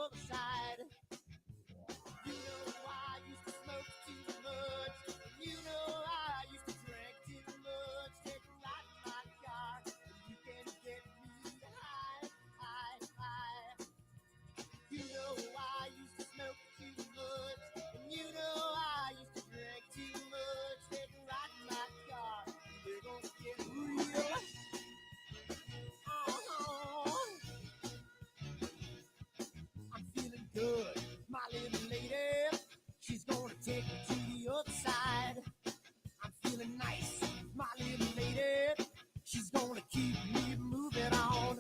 other side. You know I used to smoke too much. You know I used to drink too much. Take a ride in my car, and you can get me high, high, high. You know I used to smoke too much, and you know I used to drink too much. Take a ride in my car, and we're gonna get real. I'm feeling good, my little lady. She's gonna take me to the other side. I'm feeling nice, my little lady. She's gonna keep me moving on.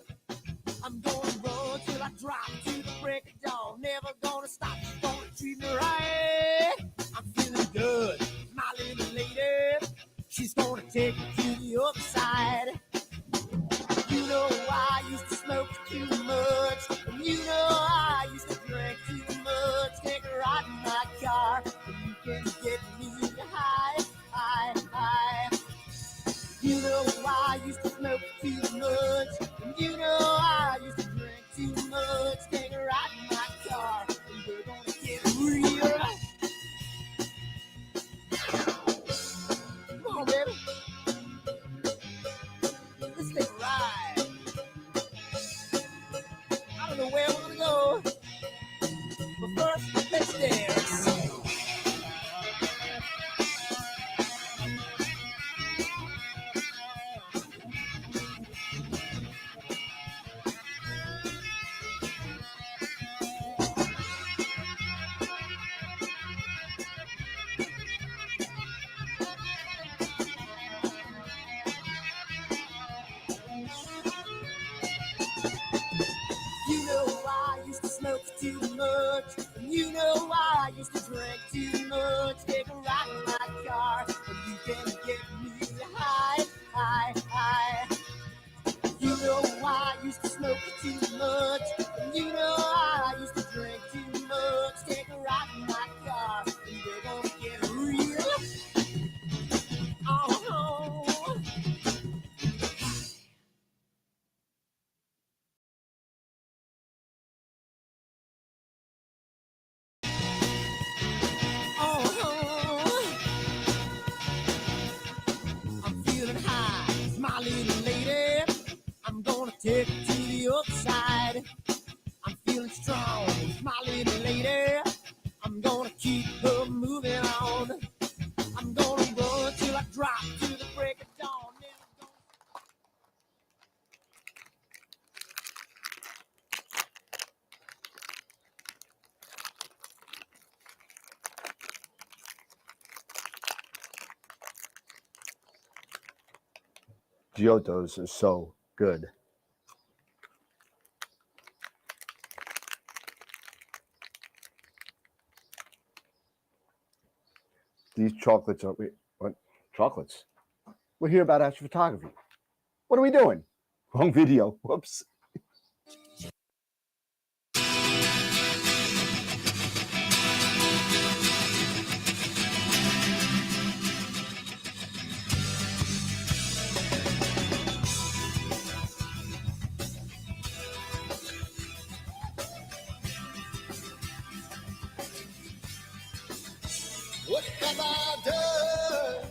I'm gonna run till I drop to the break of dawn. Never gonna stop, she's gonna treat me right. I'm feeling good, my little lady. She's gonna take me to the other side. You know I used to smoke too much, and you know I used to drink too much. Take a ride in my car, and you can get me high, high, high. You know I used to smoke too much, and you know I used to drink too much. Take a ride in my car, and we're gonna get real. Come on, baby. Let's take a ride. I don't know where we're gonna go, but first, let's dance. You know I used to smoke too much, and you know I used to drink too much. Take a ride in my car, and you can get me high, high, high. You know I used to smoke too much, and you know I used to drink too much. Take a ride in my car, and we're gonna get real. Oh. I'm feeling high, my little lady. I'm gonna take it to the other side. I'm feeling strong, my little lady. I'm gonna keep her moving on. I'm gonna run till I drop to the break of dawn. Giottos is so good. These chocolates are what? Chocolates? We're here about astrophotography. What are we doing? Wrong video. Whoops. What have I done?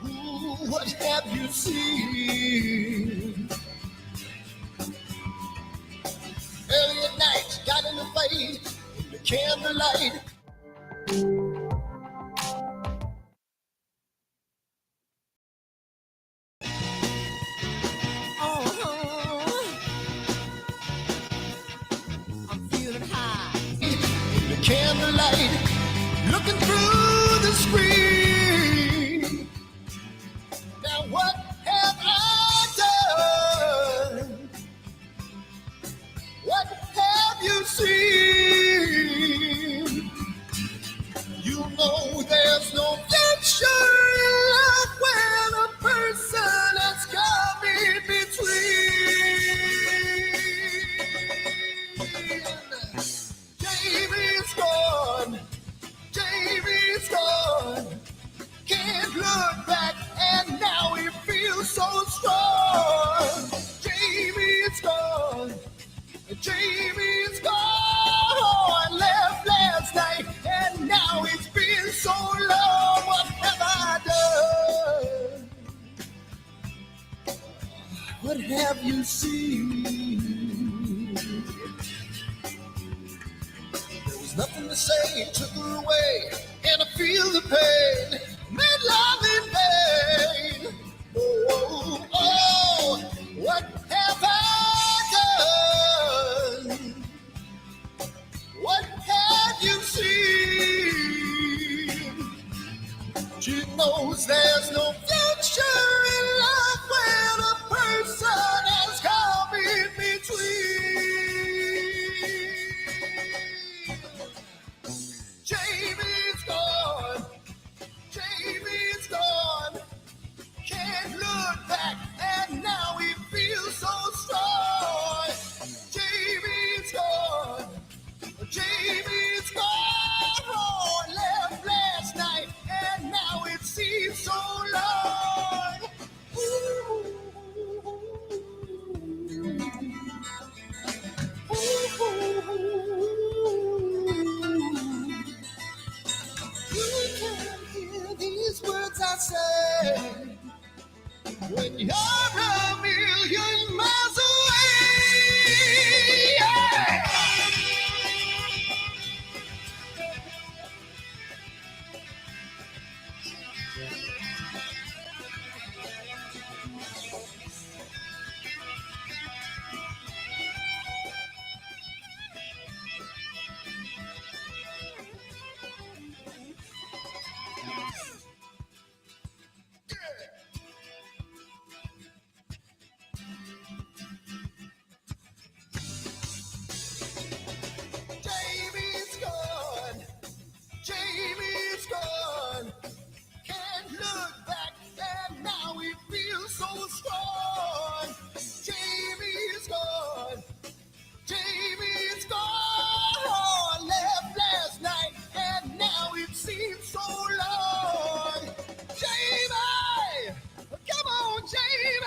Ooh, what have you seen? Early at night, got in the fight, in the candlelight. I'm feeling high in the candlelight, looking through the screen. Now what have I done? What have you seen? You know there's no future left when a person has come in between. Jamie's gone, Jamie's gone. Can't look back, and now he feels so strong. Jamie's gone, Jamie's you see? There was nothing to say, took her away, and I feel the pain, made love in vain. Oh, oh, what have I done? What have you seen? She knows there's no future in love when a person has come in between. Jamie's gone, Jamie's gone. Can't look back, and now he feels so strong. Jamie's gone, Jamie's gone. Left last night, and now it seems so long. Ooh. You can hear these words I say when you're a million miles away. Yeah. Jamie's gone, Jamie's gone. Can't look back, and now he feels so strong. Jamie's gone, Jamie's gone. Left last night, and now it seems so long. Jamie, come on, Jamie,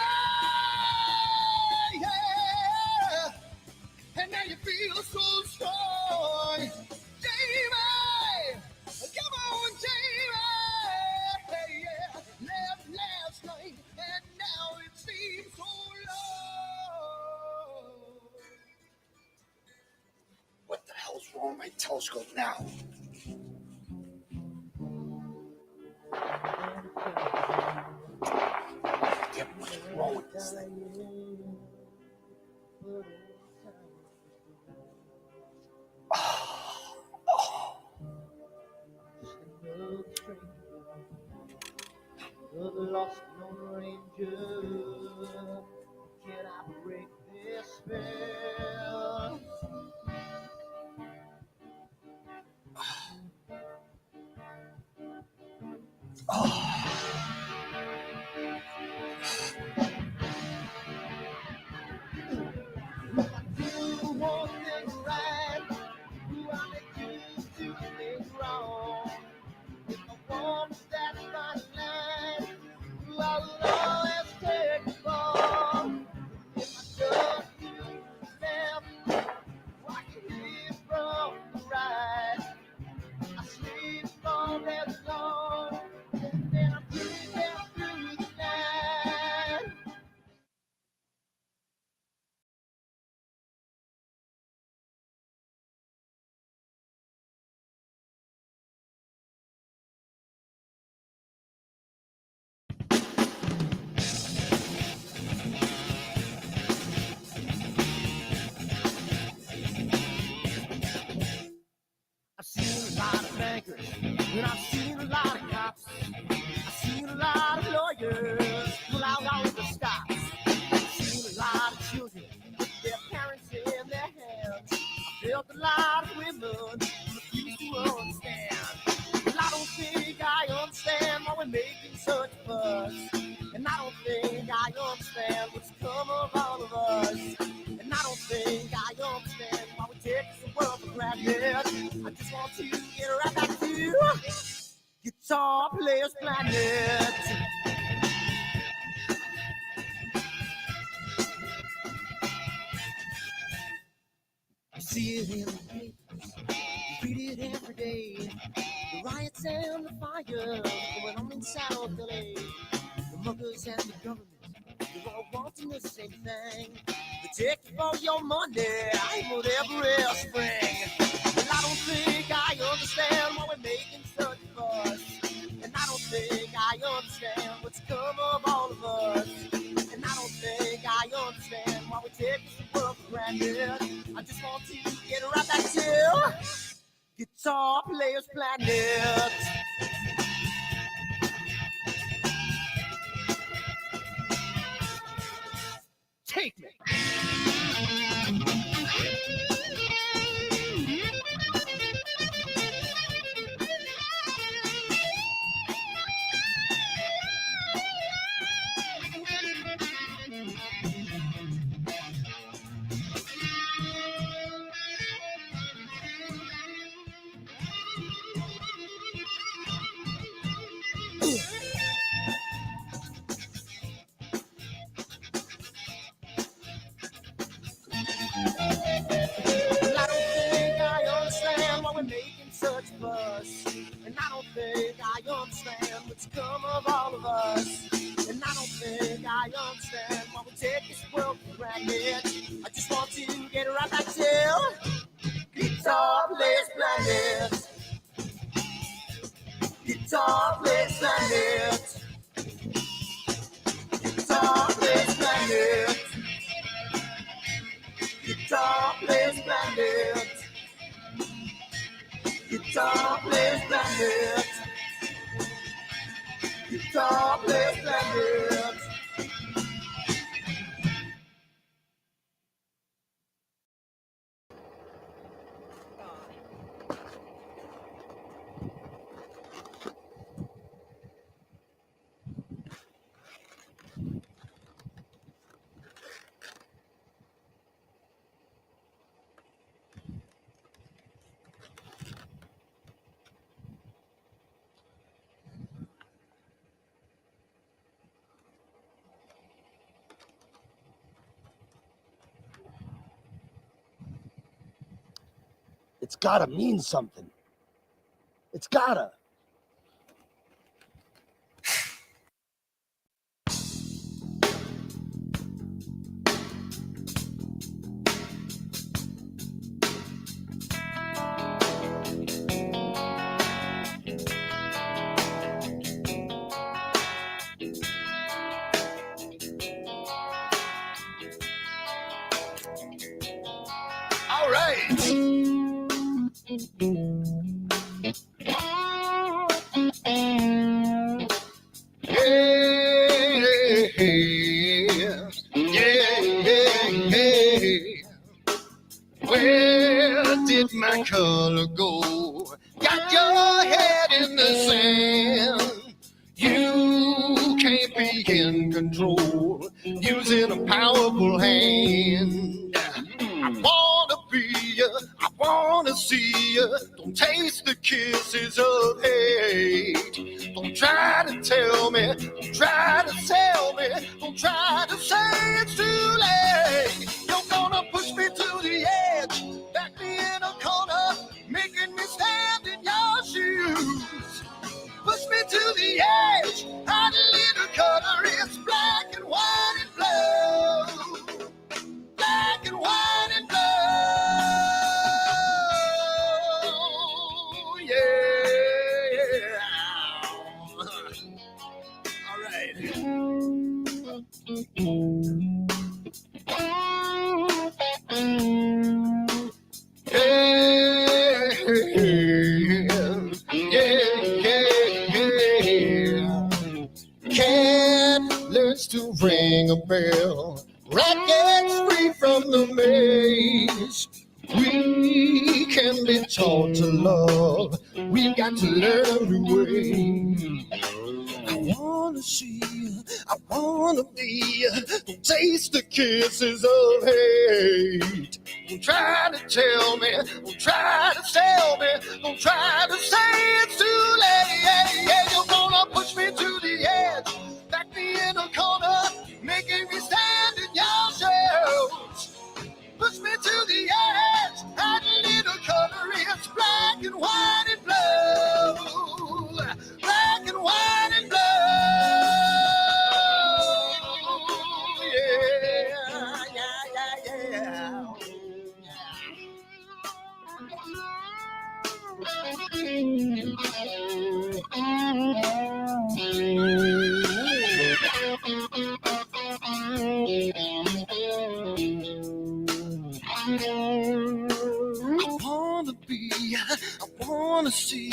yeah. And now you feel so strong. Jamie, come on, Jamie, yeah. Left last night, and now it seems so long. What the hell's wrong with my telescope now? Damn, what's wrong with this thing? The lost Lone Ranger, can I break this spell? Do one thing right, do I make two things wrong? If I want that fine line, I will always take the ball. If I just do left, walk away from the right. I sleep all day long, and I'm breathing through the night. I've seen a lot of bankers, and I've seen a lot of cops. I've seen a lot of lawyers pull out all of the stops. I've seen a lot of children with their parents in their hands. I've felt a lot of women who refuse to understand. Well, I don't think I understand why we're making such a fuss. And I don't think I understand what's come of all of us. And I don't think I understand why we take the world for granted. I just want to get right back to Guitar Players Planet. You see it in the papers, you read it every day. The riots and the fires going on in South LA. The muggers and the government, We're all wanting the same thing. We take it for your money, ain't whatever else bring. Well, I don't think I understand why we're making such a fuss. And I don't think I understand what's come of all of us. And I don't think I understand why we take this world for granted. I just want to get right back to Guitar Players Planet. Take me. Well, I don't think I understand why we're making such a fuss. And I don't think I understand what's come of all of us. And I don't think I understand why we take this world for granted. I just want to get right back to Guitar Players Planet. Guitar Players Planet. Guitar Players Planet. Guitar Players Planet. Guitar Players Planet. Guitar Players Planet. It's gotta mean something. It's gotta. All right. Where did my color go? Got your head in the sand. You can't be in control, using a powerful hand. I wanna be you, I wanna see you. Don't taste the kisses of hate. Don't try to tell me, don't try to sell me, don't try to say it's too late. You're gonna push me to the edge, back me in a corner, making me stand in your shoes. Push me to the edge, hide a little color, it's black and white and blue. Black and white and blue, yeah. All right. Cat learns to ring a bell. Rat gets free from the maze. We can be taught to love. We've got to learn a new way. I wanna see you, I wanna be you. Don't taste the kisses of hate. Don't try to tell me, don't try to sell me, don't try to say it's too late. Yeah, you're gonna push me to the edge, back me in a corner, making me stand in your shadows. Push me to the edge, add a little color, it's black and white and blue. Black and white and blue. I wanna see,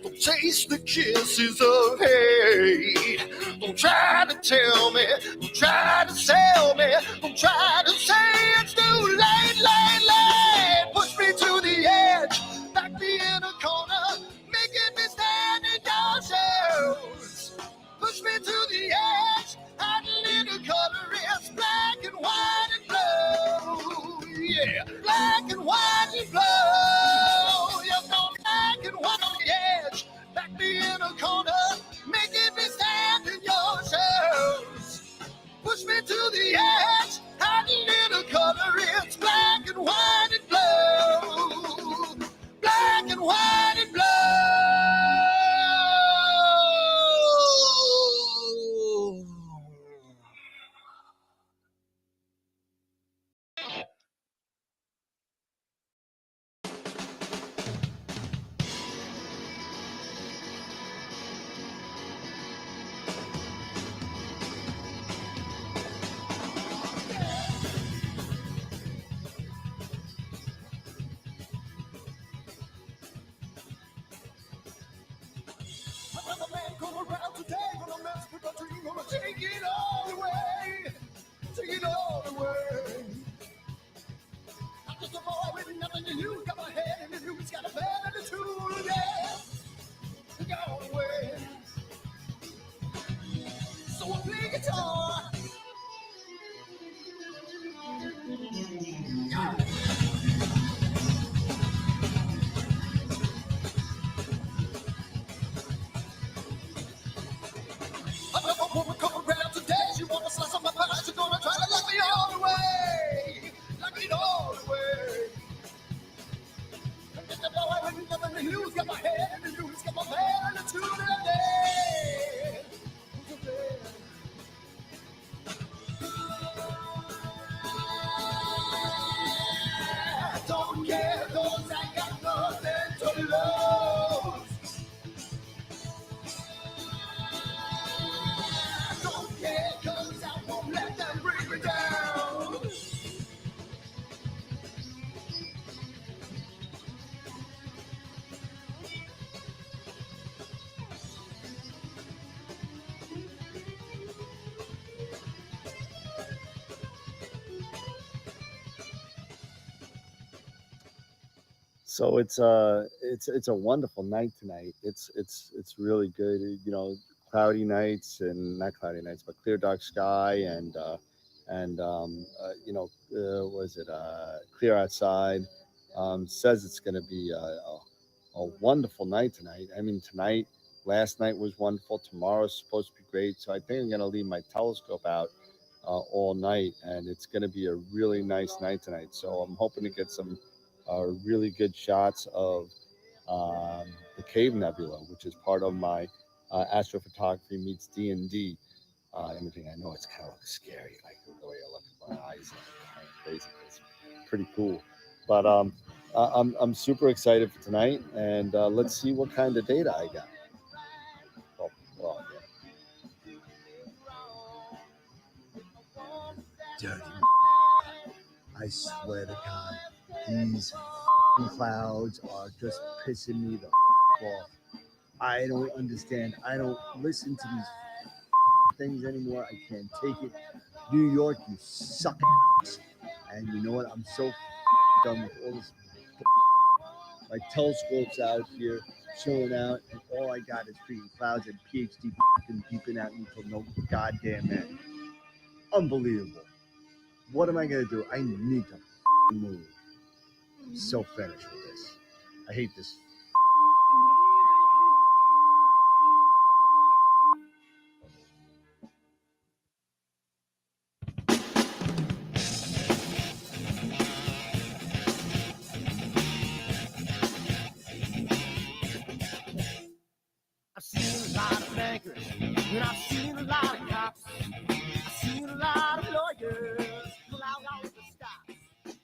don't taste the kisses of hate. Don't try to tell me, don't try to sell me, don't try to say it's too late, late, late. Push me to the edge, back me in a corner, making me stand in your shoes. Push me to the edge, hide a little color, it's black and white and blue. Yeah, black and white and blue. You're gonna black and white on the edge, back me in a corner, making me stand in your shoes. Push me to the edge, hide a little color, it's black and white and blue. Black and white and blue. Another man come around today, gonna mess with my dream, gonna take it all away, take it all away. I'm just a boy with nothing to lose, got my head in the news, got a bad attitude, yeah, take it all away. So I play guitar. Another woman come around today, she wanna slice up my pie, she's gonna try to lock me all the way, lock me all the way. I'm just a boy with nothing to lose, got my head in the news, got my bad attitude, yeah. I don't care, 'cause I got nothing to lose. I don't care, 'cause I won't let them bring me down. So it's a wonderful night tonight. It's really good. You know, cloudy nights and not cloudy nights, but clear dark sky and you know, was it clear outside? Says it's going to be a wonderful night tonight. I mean, tonight, last night was wonderful. Tomorrow's supposed to be great. So I think I'm going to leave my telescope out all night, and it's going to be a really nice night tonight. So I'm hoping to get some really good shots of the Cave Nebula, which is part of my astrophotography meets D&D imaging. I know it's kind of scary, like the way I look at my eyes, kind of crazy. It's pretty cool, but I'm super excited for tonight, and let's see what kind of data I got. Well, yeah. Dirty. I swear to God, these clouds are just pissing me the off. I don't understand. I don't listen to these things anymore. I can't take it. New York, you suck. And you know what? I'm so done with all this. My telescope's out here, chilling out, and all I got is freaking clouds and PhD beeping at me till no goddamn end. Unbelievable. What am I gonna do? I need to move. I'm so finished with this. I hate this. I've seen a lot of bankers, and I've seen a lot of cops. I've seen a lot of lawyers pull out all the stops.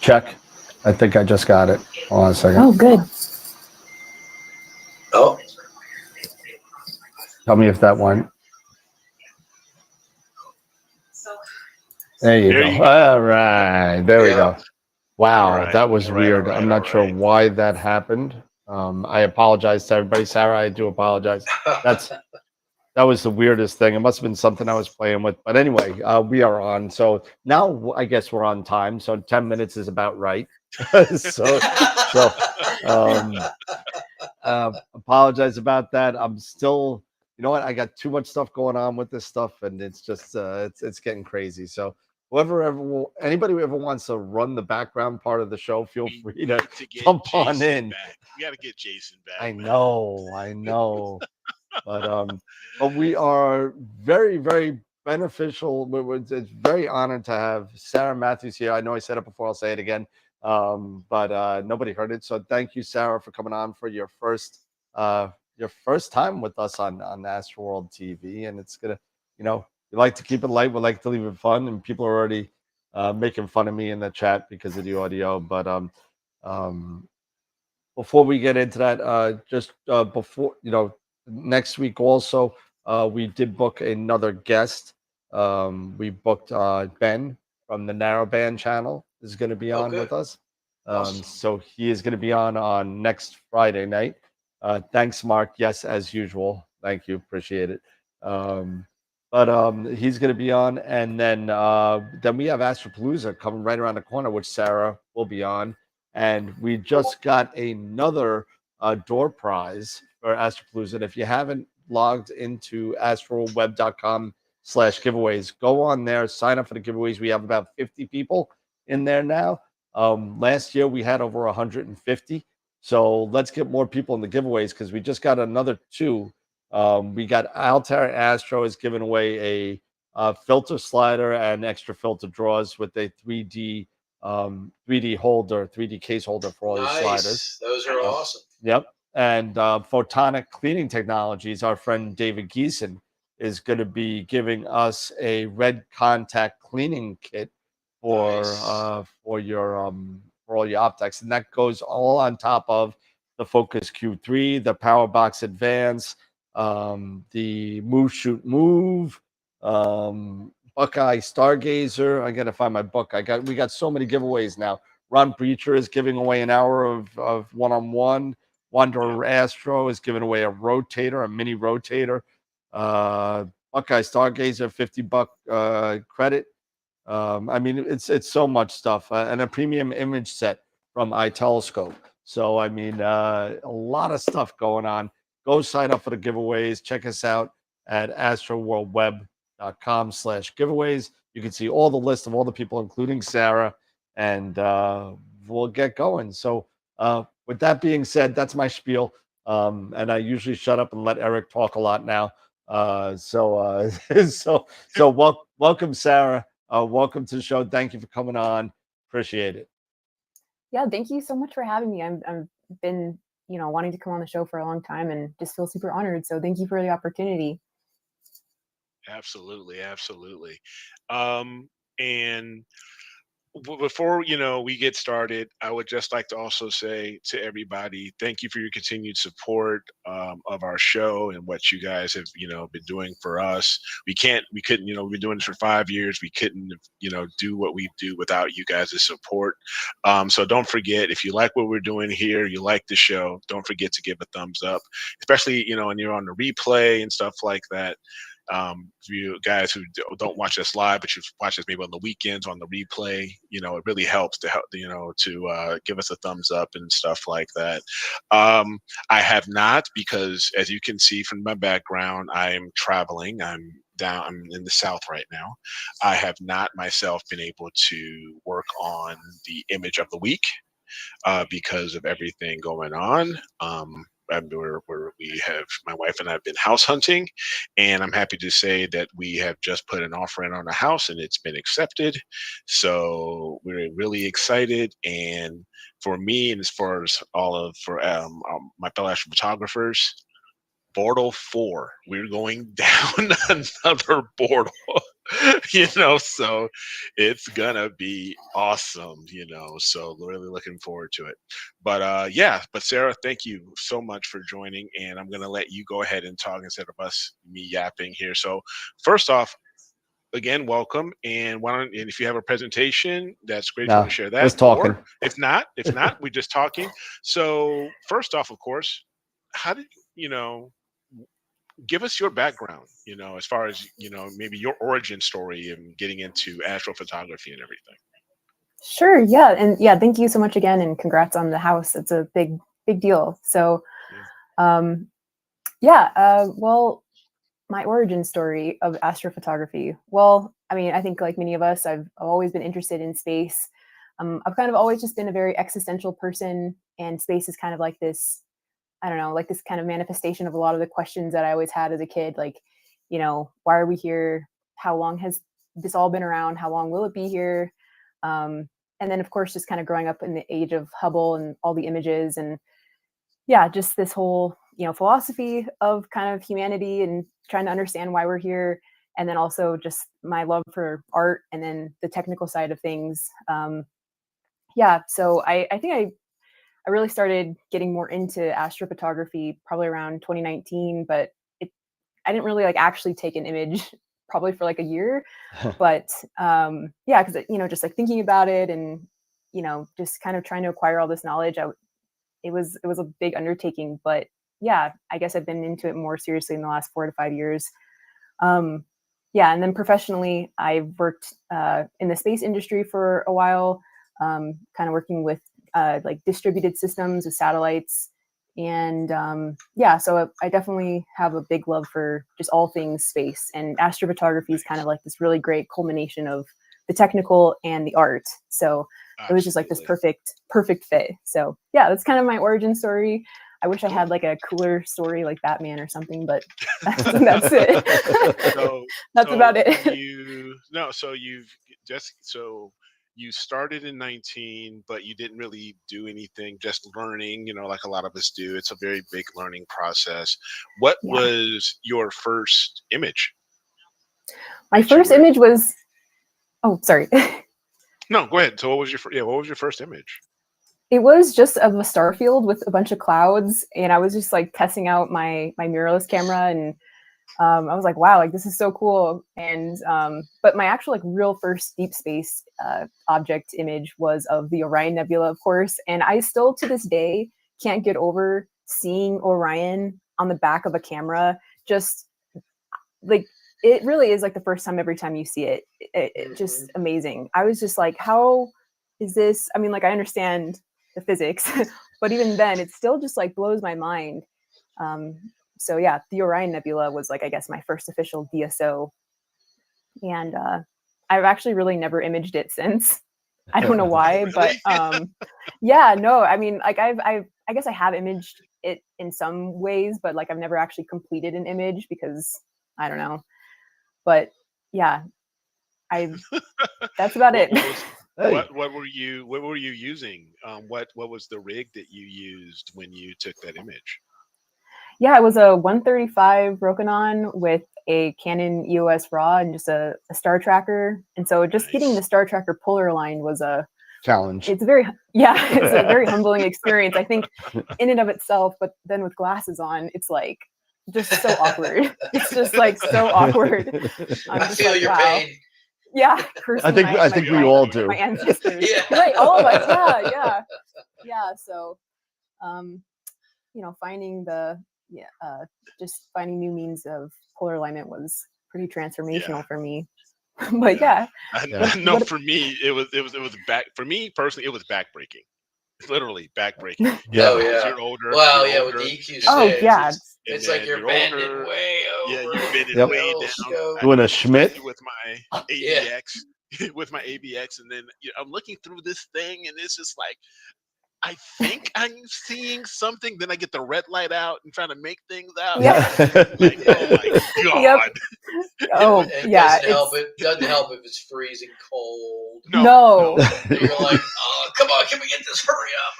Check. I think I just got it. Hold on a second. Oh, good. Oh, Tell me if that went. There you There go. you go. All right. There we Yeah. go. Wow, All right, that was all right, weird. all right, I'm not all sure right. why that happened. I apologize to everybody. Sarah, I do apologize. That was the weirdest thing. It must have been something I was playing with. But anyway, we are on. So now I guess we're on time. So 10 minutes is about right. so um, apologize about that. I'm still, you know what? I got too much stuff going on with this stuff, and it's just it's getting crazy. So anybody who ever wants to run the background part of the show, feel We free to need to get jump on Jason in. back. We got to get Jason back. I man. know, but we are very, very beneficial. It's very honored to have Sarah Mathews here. I know I said it before. I'll say it again. But nobody heard it. So thank you, Sarah, for coming on for your first time with us on AstroWorld TV. And it's gonna, we like to keep it light. We like to leave it fun, and people are already making fun of me in the chat because of the audio. But um, before we get into that, just before next week also, we did book another guest. We booked Ben from the Narrowband channel is going to be on Okay. with us. Awesome. So he is going to be on next Friday night. Thanks, Mark. Yes, as usual. Thank you. Appreciate it. But he's going to be on, and then we have Astropalooza coming right around the corner, which Sarah will be on. And we just got another door prize for Astropalooza. And if you haven't logged into astroweb.com/giveaways, go on there, sign up for the giveaways. We have about 50 people in there now. Last year we had over 150. So let's get more people in the giveaways because we just got another two. We got Altair Astro is giving away a filter slider and extra filter drawers with a 3D 3D holder, 3D case holder for all your sliders. Nice. Those are awesome. Yep. And Photonic Cleaning Technologies, our friend David Geeson is going to be giving us a red contact cleaning kit for Nice. for all your optics, and that goes all on top of the Focus Q3, the PowerBox Advance, the Move Shoot Move, Buckeye Stargazer. I gotta find my book. We got so many giveaways now. Ron Breacher is giving away an hour of one-on-one. Wanderer Astro is giving away a rotator, a mini rotator. Buckeye Stargazer, $50 credit. I mean, it's so much stuff, and a premium image set from iTelescope. So I mean, a lot of stuff going on. Go sign up for the giveaways. Check us out at astroworldweb.com/giveaways. You can see all the list of all the people, including Sarah, and we'll get going. So with that being said, that's my spiel. And I usually shut up and let Eric talk a lot now. So welcome, Sarah. Welcome to the show. Thank you for coming on. Appreciate it. Yeah, thank you so much for having me. I've been, wanting to come on the show for a long time and just feel super honored. So thank you for the opportunity. Absolutely, absolutely. And before we get started, I would just like to also say to everybody, thank you for your continued support of our show and what you guys have been doing for us. We couldn't we've been doing this for 5 years. We couldn't do what we do without you guys' support. So don't forget, if you like what we're doing here, you like the show, don't forget to give a thumbs up, especially when you're on the replay and stuff like that. For you guys who don't watch us live, but you watch us maybe on the weekends on the replay, it really helps to help, to give us a thumbs up and stuff like that. I have not, because as you can see from my background, I am traveling. I'm in the South right now. I have not myself been able to work on the image of the week because of everything going on. We have, my wife and I have been house hunting, and I'm happy to say that we have just put an offer in on a house and it's been accepted. So we're really excited. And for me, and as far as my fellow astrophotographers, Portal 4, we're going down another portal. So it's gonna be awesome, so really looking forward to it. But but Sarah, thank you so much for joining, and I'm gonna let you go ahead and talk instead of me yapping here. So first off, again, welcome. And and if you have a presentation, that's great. If you No, want to share that, just talking. or if not, we're just talking. So first off, of course, how did give us your background, as far as maybe your origin story and getting into astrophotography and everything. Sure. Yeah. And yeah, thank you so much again. And congrats on the house. It's a big deal. So, well, my origin story of astrophotography. Well, I mean, I think like many of us, I've always been interested in space. I've kind of always just been a very existential person, and space is kind of like this, I don't know, like this kind of manifestation of a lot of the questions that I always had as a kid. Like, why are we here? How long has this all been around? How long will it be here? And then, of course, just kind of growing up in the age of Hubble and all the images, and yeah, just this whole philosophy of kind of humanity and trying to understand why we're here, and then also just my love for art and then the technical side of things. So I think I really started getting more into astrophotography probably around 2019, but I didn't really like actually take an image probably for like a year. But because just like thinking about it and just kind of trying to acquire all this knowledge, it was a big undertaking. But yeah, I guess I've been into it more seriously in the last 4 to 5 years. And then professionally, I've worked in the space industry for a while, kind of working with like distributed systems with satellites. And so I definitely have a big love for just all things space, and astrophotography is kind of like this really great culmination of the technical and the art. So it was just like this perfect fit. So yeah, that's kind of my origin story. I wish I had like a cooler story like Batman or something, but that's it. That's about it. You started in 19, but you didn't really do anything, just learning, like a lot of us do. It's a very big learning process. What was your first image? My first image was, oh, sorry. No, go ahead. So what was your first image? It was just of a star field with a bunch of clouds, and I was just like testing out my mirrorless camera, and I was like, wow, like this is so cool. And but my actual like real first deep space object image was of the Orion Nebula, of course. And I still to this day can't get over seeing Orion on the back of a camera. Just like it really is like the first time every time you see it, it just amazing. I was just like, how is this? I mean, like I understand the physics, but even then it still just like blows my mind. So yeah, the Orion Nebula was like, I guess, my first official DSO. And I've actually really never imaged it since. I don't know why, but no, I mean, like I guess I have imaged it in some ways, but like I've never actually completed an image because I don't know. But yeah, that's about it. What were you using? What was the rig that you used when you took that image? Yeah, it was a 135 Rokinon with a Canon EOS RAW and just a star tracker. And so just getting the star tracker puller aligned was a challenge. It's a very humbling experience, I think, in and of itself. But then with glasses on, it's like just so awkward. It's just like so awkward. I feel your pain. Yeah, I think we all do. My ancestors, right? All of us. Yeah. So, finding just finding new means of polar alignment was pretty transformational for me. But no, for me it was back. For me personally, it was backbreaking. Literally backbreaking. You're older. Well, with the EQ6. Oh yeah, it's like you're bending older, way over. Yeah, you're bending way down. Doing a Schmidt with my ABX, with my ABX, and then I'm looking through this thing, and it's just like I think I'm seeing something. Then I get the red light out and trying to make things out. Yeah. Like, oh my God. Oh, It yeah. doesn't help. It doesn't help if it's freezing cold. No. You're like, oh, come on, can we get this? Hurry up.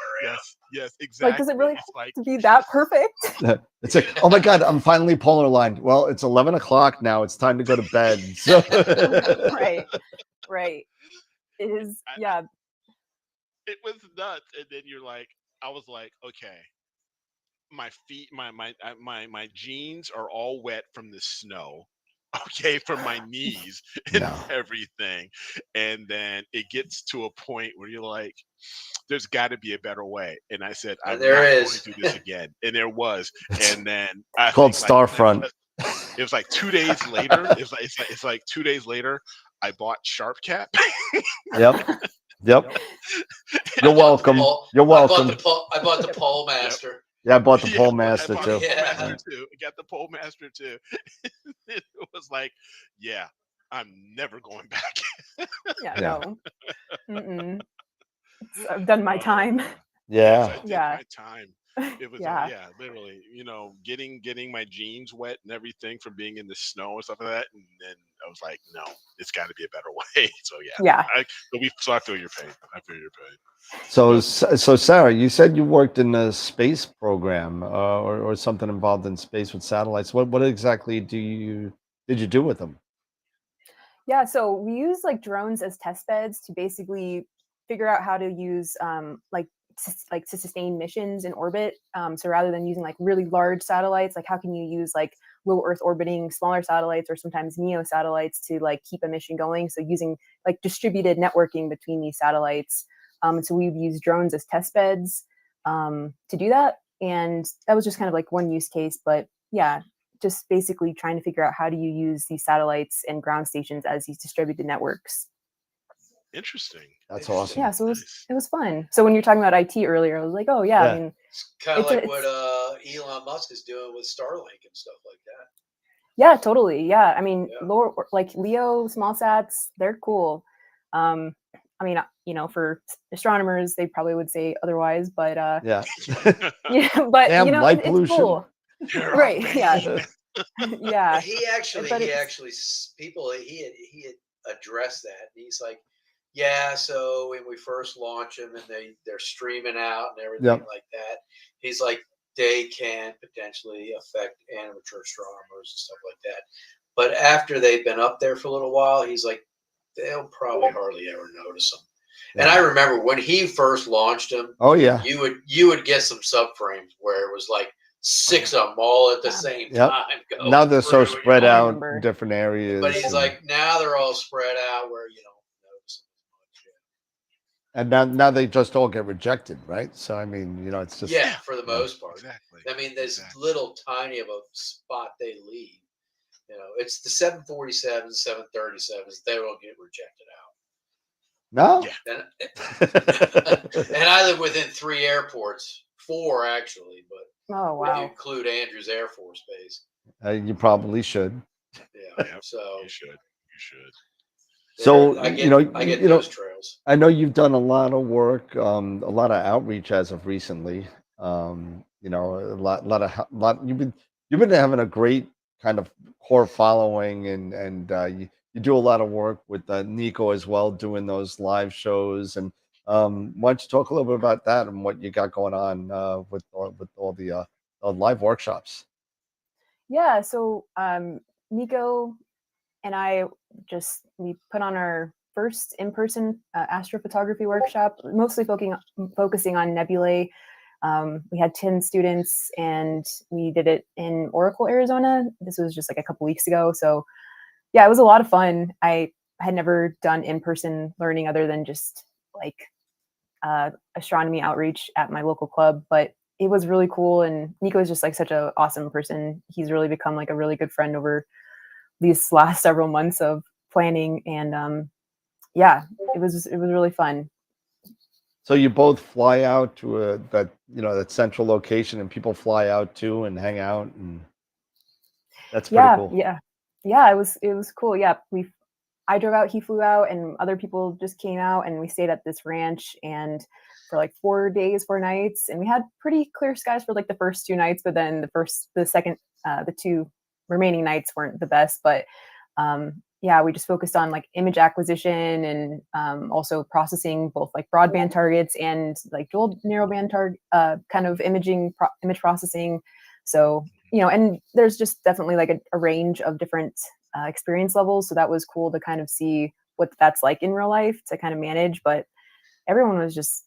Yes, exactly. Like, does it really It's like, have to be that perfect? It's like, oh my God, I'm finally polar lined. Well, it's 11 o'clock now. It's time to go to bed. So Right. It is, yeah. It was nuts. And then you're like, I was like, okay, my feet, my jeans are all wet from the snow. Okay, from my knees and everything. And then it gets to a point where you're like, there's got to be a better way. And I said, I'm not going to do this again. And there was. And then I called think, like, Starfront. it was like 2 days later. It's like 2 days later. I bought Sharp Cap. Yep. You're welcome. You're welcome. I bought the Pole Master. Yeah, I bought the Pole Master too. I got the Pole Master too. It was like, yeah, I'm never going back. No. Mm-mm. I've done my time. Yeah. I did my time. It was literally, getting my jeans wet and everything from being in the snow and stuff like that. And then I was like, no, it's got to be a better way. So I feel your pain. So Sarah, you said you worked in a space program or something involved in space with satellites. What exactly did you do with them? Yeah, so we use like drones as test beds to basically figure out how to use to sustain missions in orbit. So rather than using like really large satellites, like how can you use like low Earth orbiting smaller satellites or sometimes NEO satellites to like keep a mission going? So using like distributed networking between these satellites. And so we've used drones as test beds to do that. And that was just kind of like one use case. But yeah, just basically trying to figure out how do you use these satellites and ground stations as these distributed networks. Interesting. That's awesome. Yeah, so it was fun. So when you're talking about IT earlier, I was like, oh yeah, I mean, it's kind of like what Elon Musk is doing with Starlink and stuff like that. Yeah, totally. Yeah, I mean, lower like LEO small sats, they're cool. I mean, for astronomers, they probably would say otherwise, but yeah, but damn, light it's pollution. Cool. Right? Yeah, yeah. He actually had addressed that, and he's like, yeah. So when we first launch them, and they're streaming out and everything like that, he's like, they can potentially affect amateur astronomers and stuff like that. But after they've been up there for a little while, he's like, they'll probably hardly ever notice them. And I remember when he first launched them. Oh yeah, you would get some subframes where it was like 6 of them all at the same time. Now they're so spread out in different areas. But he's like, now they're all spread out where you don't notice them as much. And now they just all get rejected, right? So I mean, it's just for the most part. Exactly. I mean, there's little tiny of a spot they leave. It's the 747s, 737s. They will get rejected out. No. And I live within 3 airports, 4 actually, but oh wow, if you include Andrews Air Force Base. You probably should. Yeah. So you should. So I get those trails. I know you've done a lot of work, a lot of outreach as of recently. You've been having a great kind of core following, and you do a lot of work with Nico as well, doing those live shows. And why don't you talk a little bit about that and what you got going on with all the live workshops? Yeah, so Nico and I we put on our first in-person astrophotography workshop, mostly focusing on nebulae. We had 10 students and we did it in Oracle, Arizona. This was just like a couple weeks ago. So yeah, it was a lot of fun. I had never done in-person learning other than just like astronomy outreach at my local club, but it was really cool. And Nico is just like such an awesome person. He's really become like a really good friend over these last several months of planning. And yeah, it was really fun. So you both fly out to that central location, and people fly out too and hang out, and that's pretty cool. Yeah, it was cool. Yeah, I drove out, he flew out, and other people just came out, and we stayed at this ranch. And for like 4 days, 4 nights, and we had pretty clear skies for like the first 2 nights, but then the 2 remaining nights weren't the best. But yeah, we just focused on like image acquisition and also processing both like broadband targets and like dual narrowband kind of image processing. So, and there's just definitely like a range of different experience levels. So that was cool to kind of see what that's like in real life to kind of manage. But everyone was just,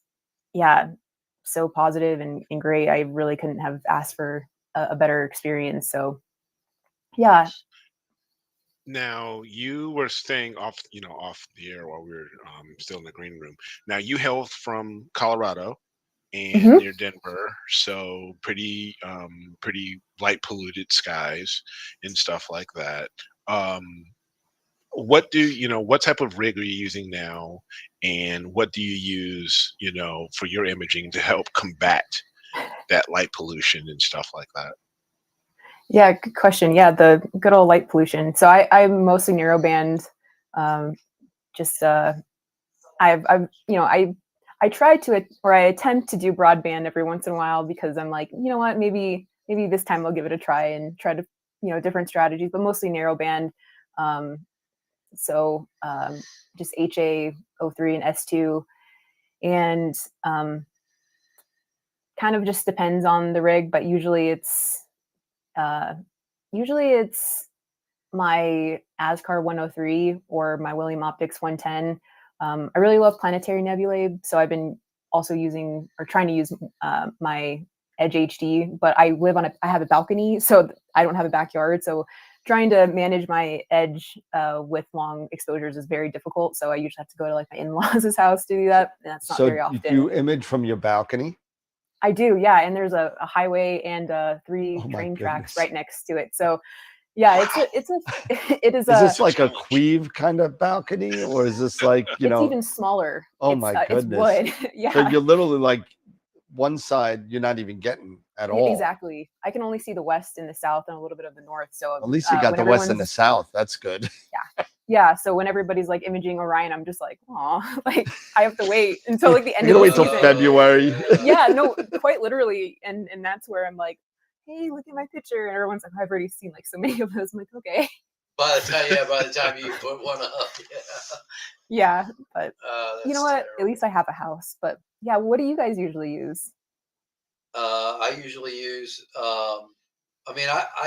yeah, so positive and great. I really couldn't have asked for a better experience. So, yeah. Now you were staying off the air while we were still in the green room. Now you hail from Colorado and near Denver, so pretty light polluted skies and stuff like that. What type of rig are you using now, and what do you use for your imaging to help combat that light pollution and stuff like that? Yeah, good question. Yeah, the good old light pollution. So I'm mostly narrowband. I try to, or I attempt to do broadband every once in a while because I'm like, you know what, maybe this time I'll give it a try and try to, different strategies, but mostly narrowband. Just HA03 and S2, and kind of just depends on the rig, but usually it's my ASCAR 103 or my William Optics 110. I really love planetary nebulae, so I've been also using or trying to use my Edge HD, but I have a balcony, so I don't have a backyard. So trying to manage my Edge with long exposures is very difficult. So I usually have to go to like my in-laws' house to do that, and that's not very often. So you image from your balcony? I do, yeah. And there's a highway and 3 train tracks right next to it. So yeah, it is. Is this like a queeve kind of balcony, or is this like it's even smaller? Oh my goodness! It's wood. Yeah. So you're literally like one side you're not even getting at all. Exactly. I can only see the west and the south and a little bit of the north. So at least you got the west and the south. That's good. Yeah. So when everybody's like imaging Orion, I'm just like, oh, like I have to wait until like the end. You gotta wait till February. Yeah, no, quite literally, and that's where I'm like, hey, look at my picture, and everyone's like, I've already seen like so many of those. I'm like, okay. By the time you put one up, yeah, but you know what? Terrible. At least I have a house. But yeah, what do you guys usually use? I usually use. I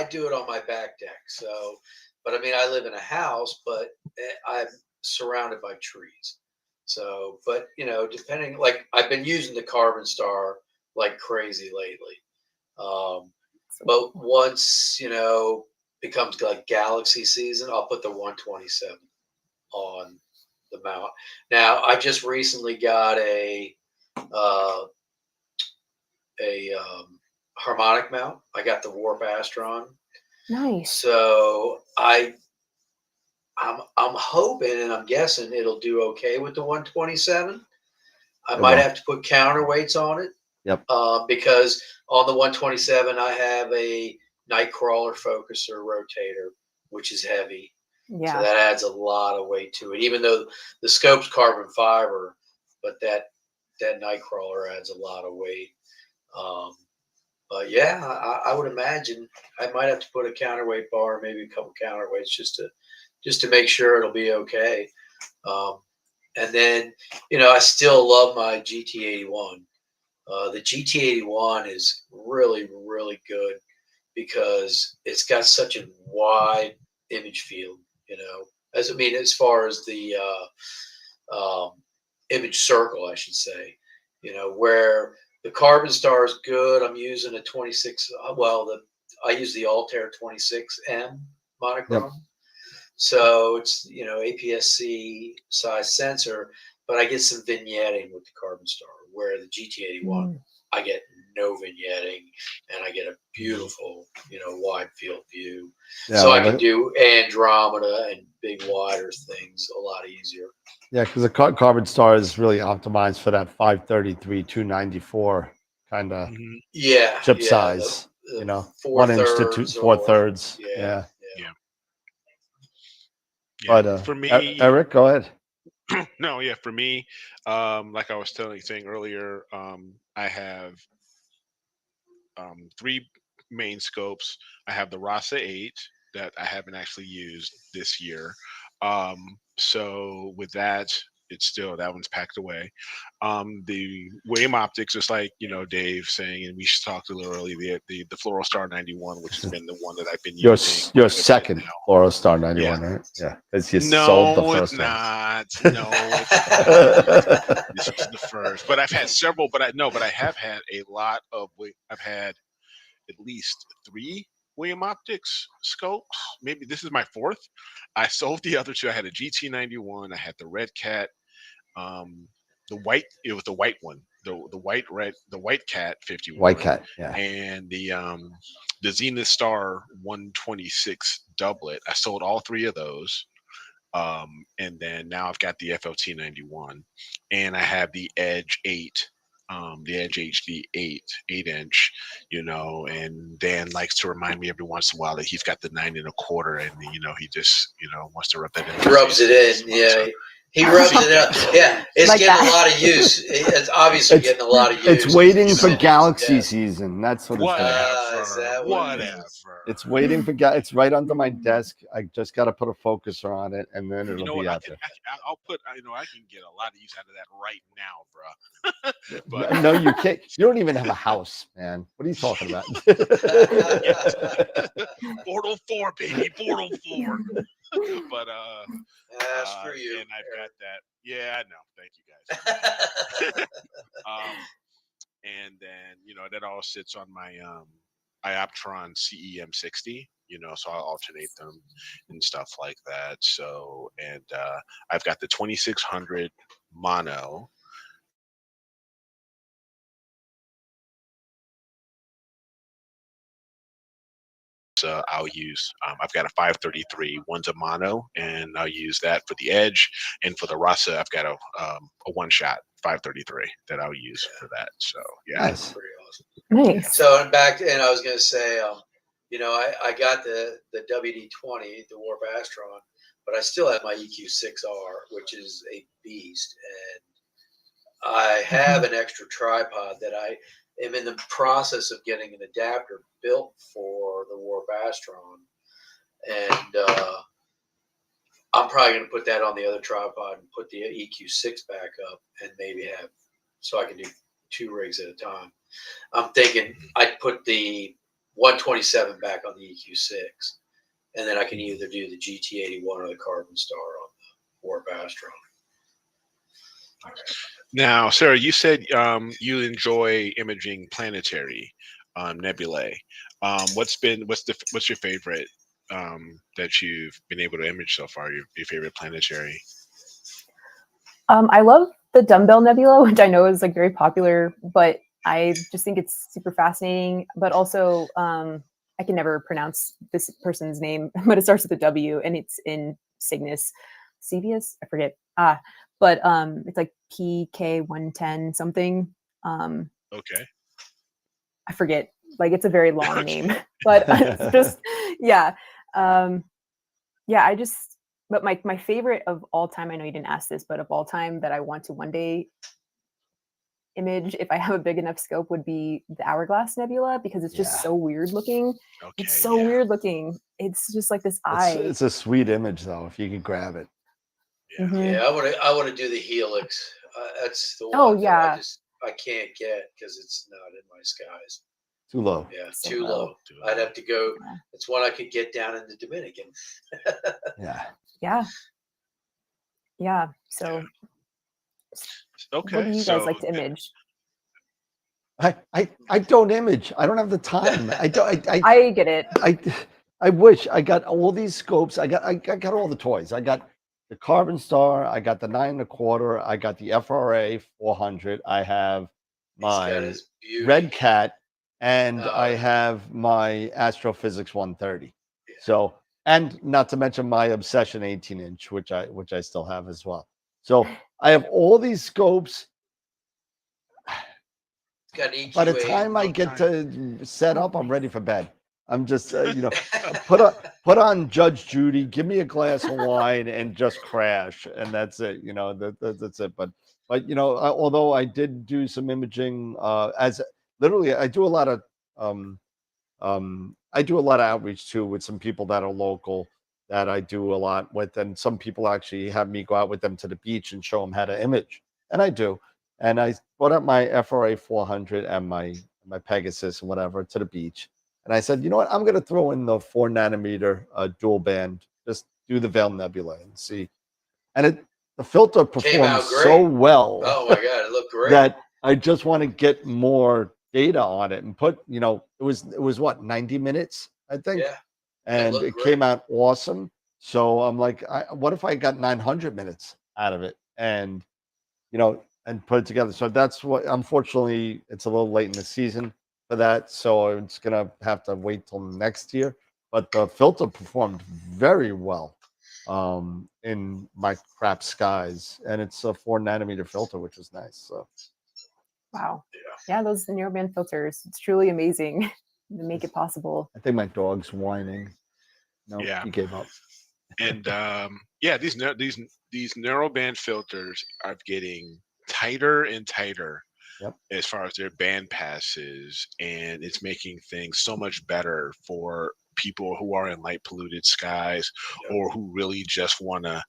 do it on my back deck. So, but I live in a house, but I'm surrounded by trees. So, but depending, like I've been using the Carbon Star like crazy lately. But once becomes like galaxy season, I'll put the 127 on the mount. Now, I just recently got a harmonic mount. I got the Warp Astron. Nice. So I'm hoping and I'm guessing it'll do okay with the 127. I might have to put counterweights on it. Yep. Because on the 127 I have a Nightcrawler focuser rotator, which is heavy. Yeah. So that adds a lot of weight to it. Even though the scope's carbon fiber, but that Nightcrawler adds a lot of weight. But yeah, I would imagine I might have to put a counterweight bar, maybe a couple counterweights, just to make sure it'll be okay. And then I still love my GT81. The GT81 is really, really good because it's got such a wide image field, as far as the image circle, I should say, where the Carbon Star is good. I'm using a 26. I use the Altair 26M monochrome. Yep. So it's, APS-C size sensor, but I get some vignetting with the Carbon Star, where the GT81, I get no vignetting and I get a beautiful, wide field view. Yeah, so I can do Andromeda and big wider things a lot easier. Yeah, because the Carbon Star is really optimized for that 533, 294 kind of chip size. The 1 inch to 4/3. Yeah. Yeah. But for me, Eric, go ahead. No, yeah, for me, like I was saying earlier, I have three main scopes. I have the Rasa 8 that I haven't actually used this year. So with that, it's still that one's packed away. The Wave Optics, just like Dave saying, and we talked a little earlier, the Floral Star 91, which has been the one that I've been Your using. your quite a bit second now. Floral Star 91, Yeah. right? Yeah, because you sold the No, it's first one. not. No, it's not. This is the first. But I've had several. But I have had a lot of. I've had at least 3 William Optics scopes. Maybe this is my 4th. I sold the other 2. I had a GT91. I had the Red Cat. The white. It was the white one. The white Cat 51. White Cat, yeah. And the Zenith Star 126 doublet. I sold all 3 of those. And then now I've got the FLT 91, and I have the Edge 8, the Edge HD 8-inch, and Dan likes to remind me every once in a while that he's got the 9 1/4, and he just wants to rub that in. He rubs it in, yeah. He rubs it in. Yeah, it's Like getting that. a lot of use. It's obviously getting a lot of use. It's waiting for Yeah. Galaxy season. That's what it's doing. Whatever. Is that what it is? Whatever. It's waiting for It's right under my desk. I just got to put a focuser on it, and then it'll be out there. I'll put. I can get a lot of use out of that right now, bro. But No, you can't. You don't even have a house, man. What are you talking about? Portal 4, baby, Portal 4. But That's for you. And I've got that. Yeah, no, thank you guys. And then that all sits on my Ioptron CEM60. So I'll alternate them and stuff like that. So, and I've got the 2600 mono. So I'll use, I've got a 533, one's a mono, and I'll use that for the Edge. And for the Rasa, I've got a one-shot 533 that I'll use for that. So, yeah. Nice. Pretty awesome. Nice. So, and I was going to say, I got the WD-20, the Warp Astron, but I still have my EQ6R, which is a beast. And I have an extra tripod that I am in the process of getting an adapter built for the Warp Astron. And I'm probably going to put that on the other tripod and put the EQ6 back up and maybe so I can do 2 rigs at a time. I'm thinking I'd put the 127 back on the EQ6, and then I can either do the GT81 or the Carbon Star on the Warp Astron. Now, Sarah, you said you enjoy imaging planetary nebulae. What's your favorite that you've been able to image so far? Your favorite planetary? I love the Dumbbell Nebula, which I know is like very popular, but I just think it's super fascinating. But also, I can never pronounce this person's name, but it starts with a W, and it's in Cygnus, Cevius. I forget. But it's like PK110 something. Okay. I forget. Like it's a very long name, but it's just yeah. But my favorite of all time, I know you didn't ask this, but of all time that I want to one day image, if I have a big enough scope, would be the Hourglass Nebula, because it's just so weird looking. Okay, it's so weird looking. It's just like this eye. It's a sweet image, though, if you can grab it. Yeah. Mhm. Yeah, I want to do the Helix. That's the one. Oh, yeah. I can't get because it's not in my skies. Too low. Yeah, So too low. I'd have to go. It's one I could get down in the Dominican. Yeah. Yeah. So Okay. what do you guys like to image? I don't image. I don't have the time. I get it. I wish I got all these scopes. I got all the toys. I got the Carbon Star. I got the 9 1/4. I got the FRA 400. I have my Red Cat, and I have my Astrophysics 130. Yeah. So, and not to mention my Obsession 18-inch, which I still have as well. So I have all these scopes. By the time I get to set up, I'm ready for bed. I'm just, put on Judge Judy, give me a glass of wine, and just crash, and that's it. That's it. But although I did do some imaging, as literally, I do a lot of outreach too with some people that are local that I do a lot with, and some people actually have me go out with them to the beach and show them how to image, and I do. And I brought up my FRA 400 and my Pegasus and whatever to the beach, and I said, you know what, I'm going to throw in the 4 nanometer dual band, just do the Veil Nebula and see, and the filter Came out performs great. so well. Oh my god, it looked great. That I just want to get more data on it and put, it was what, 90 minutes, I think. Yeah. And it came out awesome. So I'm like, what if I got 900 minutes out of it and, and put it together? So that's what, unfortunately, it's a little late in the season for that. So it's going to have to wait till next year. But the filter performed very well in my crap skies. And it's a 4 nanometer filter, which is nice. So. Wow. Yeah, those narrowband filters, it's truly amazing to make it possible. I think my dog's whining. No, Yeah. he gave up. And these narrowband filters are getting tighter and tighter. Yep. As far as their band passes, and it's making things so much better for people who are in light polluted skies, or who really just want to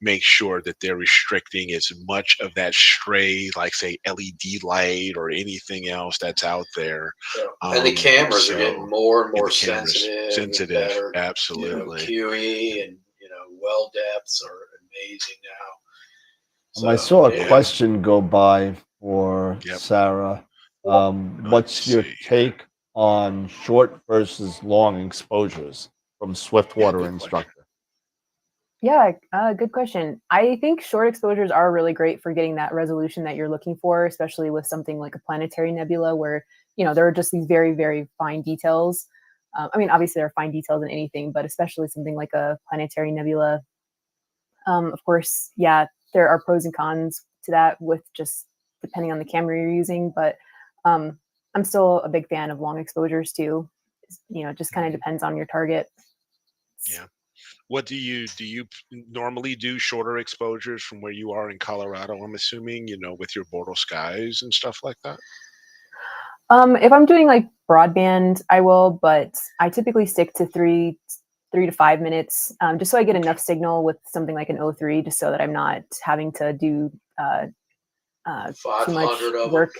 make sure that they're restricting as much of that stray, like say LED light or anything else that's out there. And the cameras are getting more and more sensitive. Better, absolutely. QE and well depths are amazing now. So, I saw a question go by for Sarah. What's your take on short versus long exposures from Swiftwater Instructor? Yeah, good question. I think short exposures are really great for getting that resolution that you're looking for, especially with something like a planetary nebula where, there are just these very, very fine details. I mean, obviously there are fine details in anything, but especially something like a planetary nebula. Of course, there are pros and cons to that with just depending on the camera you're using, but I'm still a big fan of long exposures too. It just kind of depends on your target. Yeah. What do you normally do shorter exposures from where you are in Colorado? I'm assuming, with your Bortle skies and stuff like that. If I'm doing like broadband, I will, but I typically stick to 3 to 5 minutes, just so I get enough signal with something like an O3, just so that I'm not having to do too much work.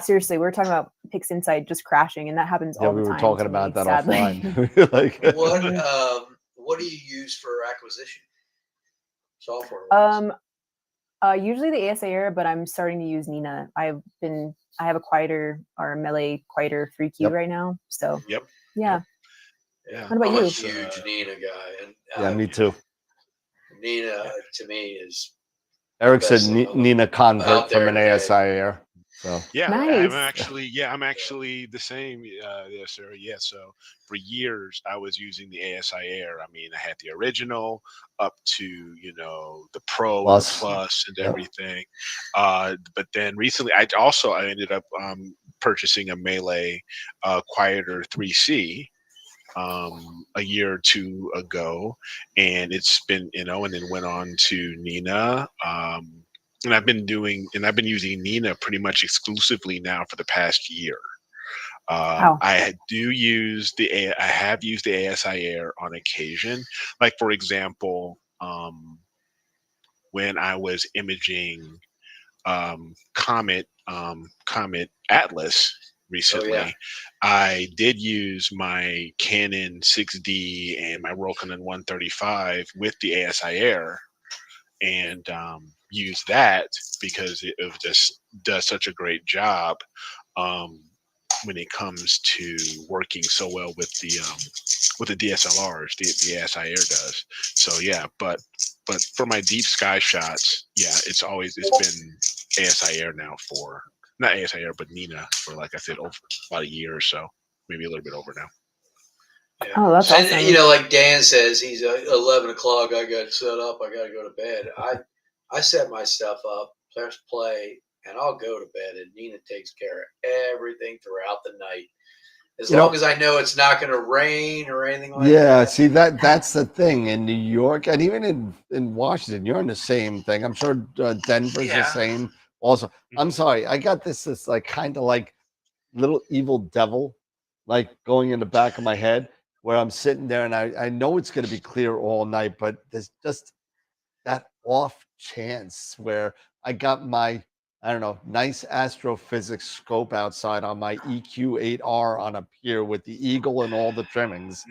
Seriously, we're talking about Pix Insight just crashing, and that happens all the time. We were talking about that sadly. offline. What do you use for acquisition software? Usually the ASA Air, but I'm starting to use Nina. I have a quieter or Melee quieter 3Q right now. So yeah. What about I'm you? a huge Nina guy, and me too. Nina to me is. Eric said Nina convert from an ASI Air. So nice. I'm actually the same. Yes, sir. Yeah. So for years I was using the ASI Air. I mean, I had the original up to the Pro Plus and everything. But then recently, I ended up purchasing a Melee quieter 3C. A year or two ago, and it's been and then went on to Nina, and I've been using Nina pretty much exclusively now for the past year. I have used the ASI Air on occasion, like for example, when I was imaging Comet Atlas recently. I did use my Canon 6D and my Rokinon 135 with the ASI Air, and use that because it just does such a great job when it comes to working so well with the DSLRs. The ASI Air does. So but for my deep sky shots, it's been ASI Air now for. Not ASI Air, but Nina for, like I said, over about a year or so, maybe a little bit over now. Yeah. Oh, that's awesome. And like Dan says, he's 11 o'clock. I got set up. I got to go to bed. I set my stuff up, press play, and I'll go to bed, and Nina takes care of everything throughout the night. As long as I know it's not going to rain or anything like that. Yeah, see that's the thing in New York and even in Washington, you're in the same thing. I'm sure Denver's the same. Also, I'm sorry, I got this like kind of like little evil devil, like going in the back of my head, where I'm sitting there and I know it's going to be clear all night, but there's just that off chance where I got my, I don't know, nice astrophysics scope outside on my EQ8R on a pier with the eagle and all the trimmings.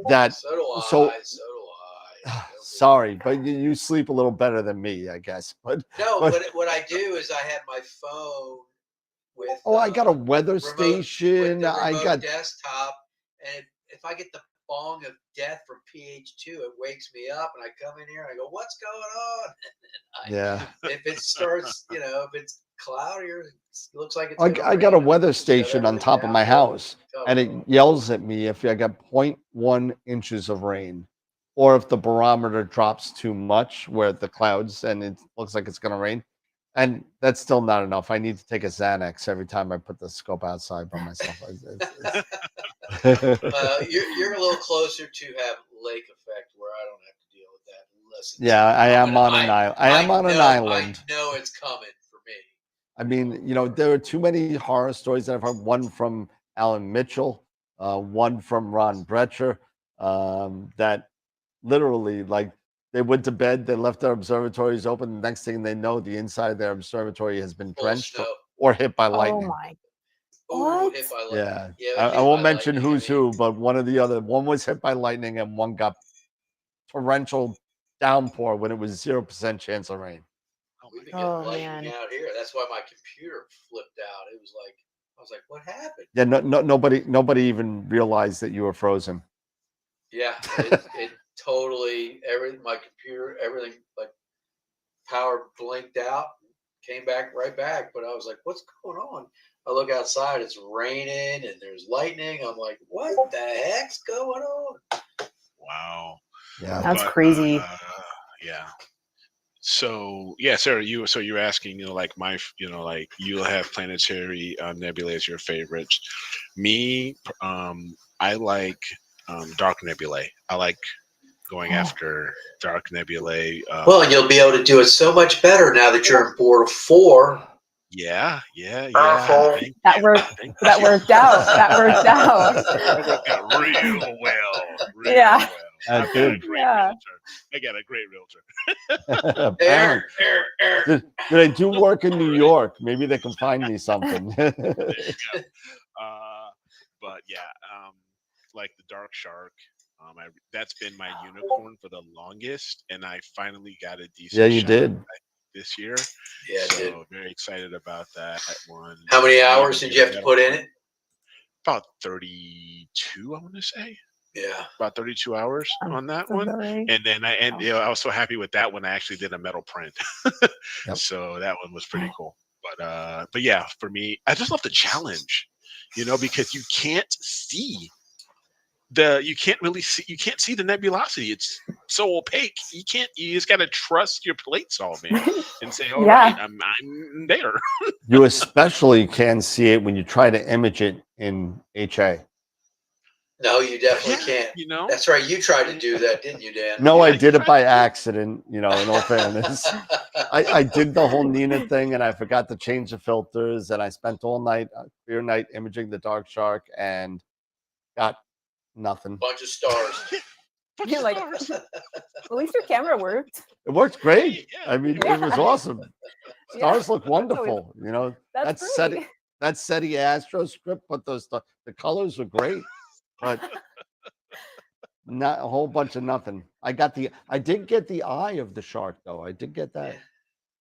That So do I. so So do I. sorry, but you sleep a little better than me, I guess. But no, but, what I do is I have my phone with. I got a weather remote, station. With the I remote got desktop, and if I get the bong of death from PH2, it wakes me up, and I come in here and I go, "What's going on?" yeah. If it starts, if it's cloudy or it looks like it's. I got a weather station on top of my house, and it yells at me if I got 0.1 inches of rain, or if the barometer drops too much, where the clouds and it looks like it's going to rain. And that's still not enough. I need to take a Xanax every time I put the scope outside by myself. You're a little closer to have lake effect where I don't have to deal with that unless it's Yeah, I am on an island. I am on an island. I know it's coming for me. I mean, there are too many horror stories that I've heard. One from Alan Mitchell, one from Ron Brecher, that literally, like, they went to bed, they left their observatories open. The next thing they know, the inside of their observatory has been drenched or hit by lightning. Oh my! What? Hit by lightning. Yeah, I won't mention who's who, but one was hit by lightning and one got torrential downpour when it was 0% chance of rain. We've been getting lightning out here. That's why my computer flipped out. It was like, I was like, what happened? Yeah, nobody even realized that you were frozen. Yeah, it totally, my computer, everything, like, power blinked out, came back right back. But I was like, what's going on? I look outside, it's raining and there's lightning. I'm like, what the heck's going on? Wow. Yeah, that's crazy. Yeah. So yeah, Sarah, you're asking, like like you'll have planetary nebulae as your favorites. Me, I like dark nebulae. I like going after dark nebulae. Well, and you'll be able to do it so much better now that you're in Portal 4. Yeah. That worked. That worked out. That worked out. That worked out real well. Yeah. I got a great realtor. I got a great realtor. Did I do work in New York? Maybe they can find me something. There you go. But yeah, like the Dark Shark. That's been my unicorn for the longest, and I finally got a decent. Yeah, you did this year. Yeah, so I did. Very excited about that one. How many hours did you have to put in it? About 32, I want to say. Yeah, about 32 hours on that one. Right. And then I was so happy with that one. I actually did a metal print, so that one was pretty cool. But yeah, for me, I just love the challenge, because you can't see you can't see the nebulosity. It's so opaque. You just got to trust your plate solving and say, all right, I'm there. You especially can see it when you try to image it in HA. No, you definitely can't. That's right. You tried to do that, didn't you, Dan? No, I did it by accident, in all fairness. I did the whole Nina thing and I forgot to change the filters, and I spent all night, clear night, imaging the Dark Shark and got nothing. Bunch of stars. You're like, at least your camera worked. It worked great. I mean, it was awesome. Stars look wonderful. That's that SETI Astro script, but the colors were great, but not a whole bunch of nothing. I did get the eye of the shark though. I did get that.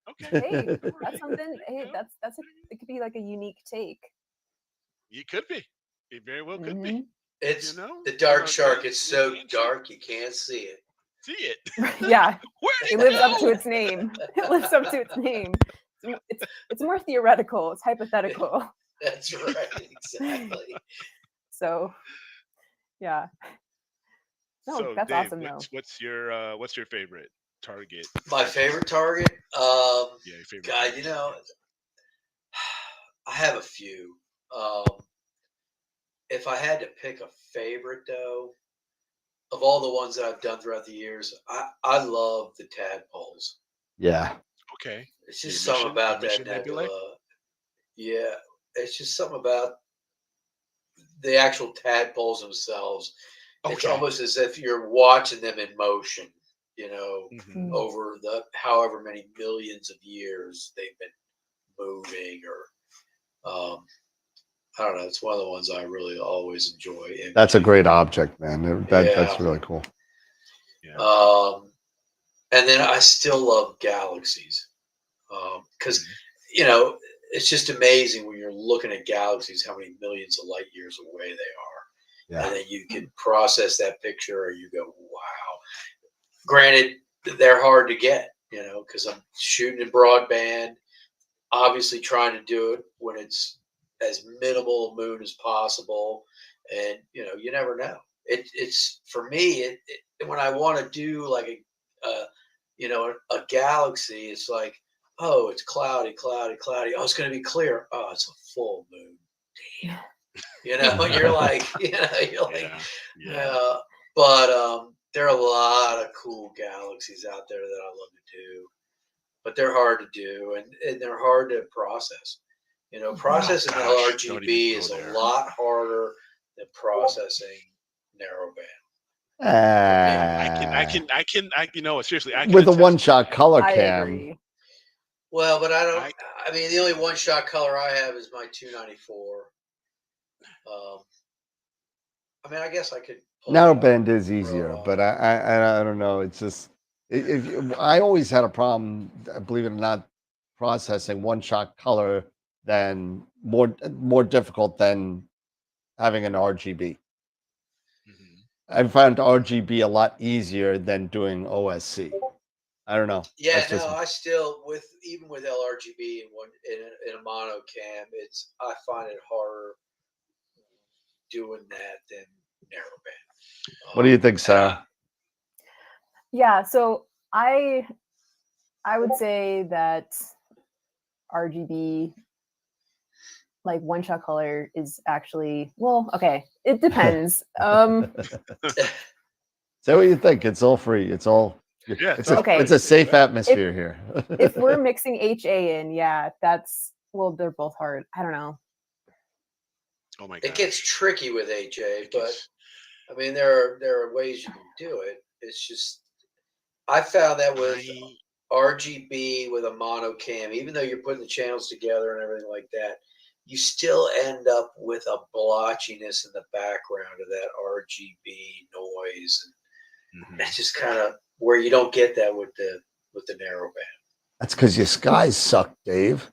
Okay. Hey, that's something. Hey, it could be like a unique take. It could be. It very well could be. It's the Dark Shark. It's so dark you can't see it. See it. Yeah. It lives up to its name. It lives up to its name. It's more theoretical. It's hypothetical. That's right. Exactly. So, yeah. No, so that's Dave, awesome though. What's your favorite target? My favorite target? Yeah, your favorite God, target. I have a few. If I had to pick a favorite, though, of all the ones that I've done throughout the years, I love the tadpoles. Yeah. Okay. It's The just something about that emission nebulae? nebula. Yeah, it's just something about the actual tadpoles themselves. It's Okay. almost as if you're watching them in motion, Mhm. over the however many millions of years they've been moving, or I don't know. It's one of the ones I really always enjoy. That's a imaging. great object, man. That's Yeah. really cool. Yeah. And then I still love galaxies, because it's just amazing when you're looking at galaxies how many millions of light years away they are. Yeah. And then you can process that picture, or you go, wow. Granted, they're hard to get, because I'm shooting in broadband, obviously trying to do it when it's as minimal a moon as possible. And, you never know. It's for me, when I want to do like a galaxy, it's like, oh, it's cloudy, cloudy, cloudy. Oh, it's going to be clear. Oh, it's a full moon. Damn. You're like, Yeah. But there are a lot of cool galaxies out there that I love to do, but they're hard to do, and they're hard to process. Processing gosh, don't LRGB even is go a there. lot harder than processing narrowband. Seriously, I can With a attest to one-shot that. color I cam. agree. Well, but I mean, the only one-shot color I have is my 294. I mean, I guess I could. Narrowband is easier, but I don't know. It's just I always had a problem, believe it or not, processing one-shot color than more difficult than having an RGB. Mhm. I found RGB a lot easier than doing OSC. I don't know. Yeah, That's just I still even with LRGB in a mono cam, I find it harder doing that than narrowband. What do you think, Sarah? Yeah, so I would say that RGB, like one shot color, is actually, well, okay, it depends. Say what you think. It's all free. It's all. Yeah, It's okay. a safe atmosphere here. If we're mixing HA in, yeah, they're both hard. I don't know. Oh my god. It gets tricky with HA, but I mean there are ways you can do it. It's just I found that with RGB with a mono cam, even though you're putting the channels together and everything like that, you still end up with a blotchiness in the background of that RGB noise, and it's just kind of where you don't get that with the narrowband. That's because your skies suck, Dave.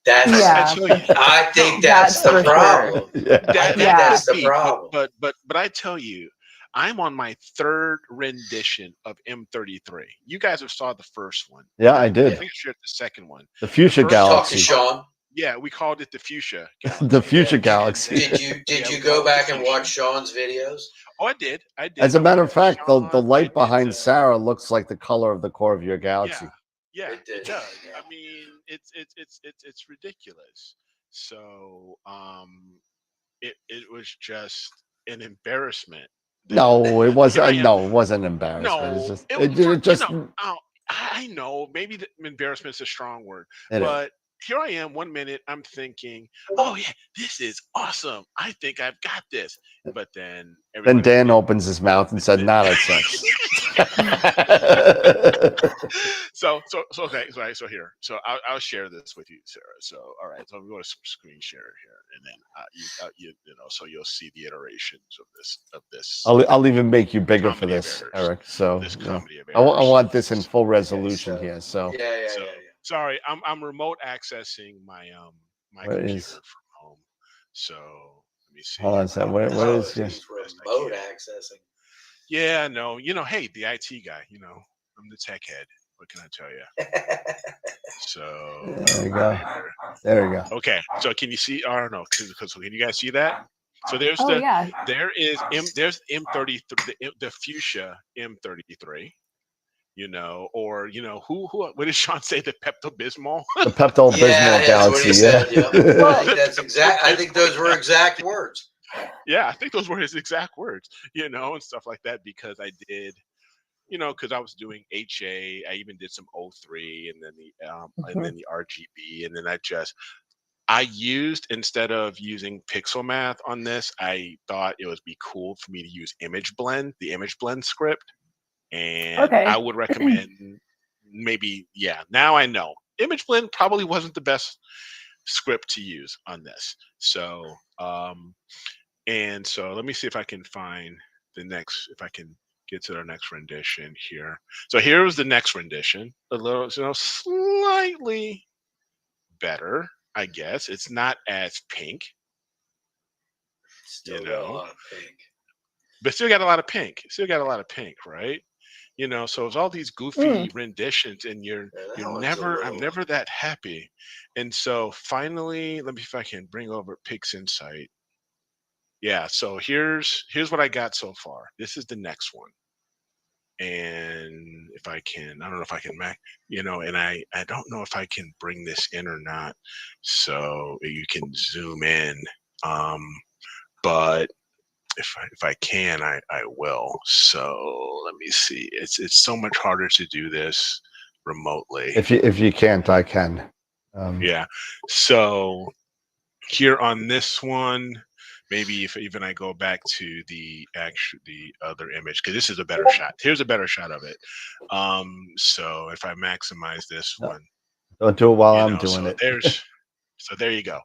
I think that's the problem. I think that's the problem. But I tell you, I'm on my third rendition of M33. You guys have saw the first one. Yeah, I did. I think I shared the second one. The Fuchsia Galaxy. Sean. Yeah, we called it the Fuchsia Galaxy. The Fuchsia Galaxy. Did you go back and watch Sean's videos? Oh, I did. As a matter of fact, the light behind Sarah looks like the color of the core of your galaxy. Yeah, it does. I mean, it's ridiculous. So, it was just an embarrassment. No, it wasn't. No, it wasn't an embarrassment. No, I know maybe the embarrassment is a strong word, but here I am. 1 minute, I'm thinking, "Oh yeah, this is awesome. I think I've got this." But then Dan opens his mouth and said, "Not as such." So okay. So here. So I'll share this with you, Sarah. So all right. So I'm going to screen share here, and then you so you'll see the iterations of this. I'll even make you bigger for this, Eric. So I want this in full resolution here. So yeah. Sorry, I'm remote accessing my my computer from home. So let me see. Hold on a second. What is this? Remote accessing. Yeah, no, hey, the IT guy, I'm the tech head. What can I tell you? So there we go. There we go. Okay, so can you see? I don't know. Can you guys see that? So there's there's M33, the Fuchsia M33, or what did Sean say? The Pepto-Bismol. The Pepto Bismol Yeah, that's what galaxy. he said. Yeah. Yeah. I Well- think that's exact. I think those were exact words. Yeah, I think those were his exact words, and stuff like that, because I did, because I was doing HA. I even did some O3, and then the RGB, and then I used, instead of using pixel math on this, I thought it would be cool for me to use image blend, the image blend script. And Okay. I would recommend maybe, now I know image blend probably wasn't the best script to use on this. So, and so let me see if I can find if I can get to our next rendition here. So here was the next rendition, a little, slightly better, I guess. It's not as pink, Still got a lot of pink. but still got a lot of pink. Still got a lot of pink, right? So it's all these goofy renditions, and I'm never that happy. And so finally, let me see if I can bring over Pix Insight. Yeah, so here's what I got so far. This is the next one. And if I can, I don't know if I can and I don't know if I can bring this in or not. So you can zoom in. But if I can, I will. So let me see. It's so much harder to do this remotely. If you can't, I can. Yeah. So here on this one, maybe if even I go back to the other image, because this is a better shot. Here's a better shot of it. So if I maximize this one, Don't do it while I'm doing it. There you go.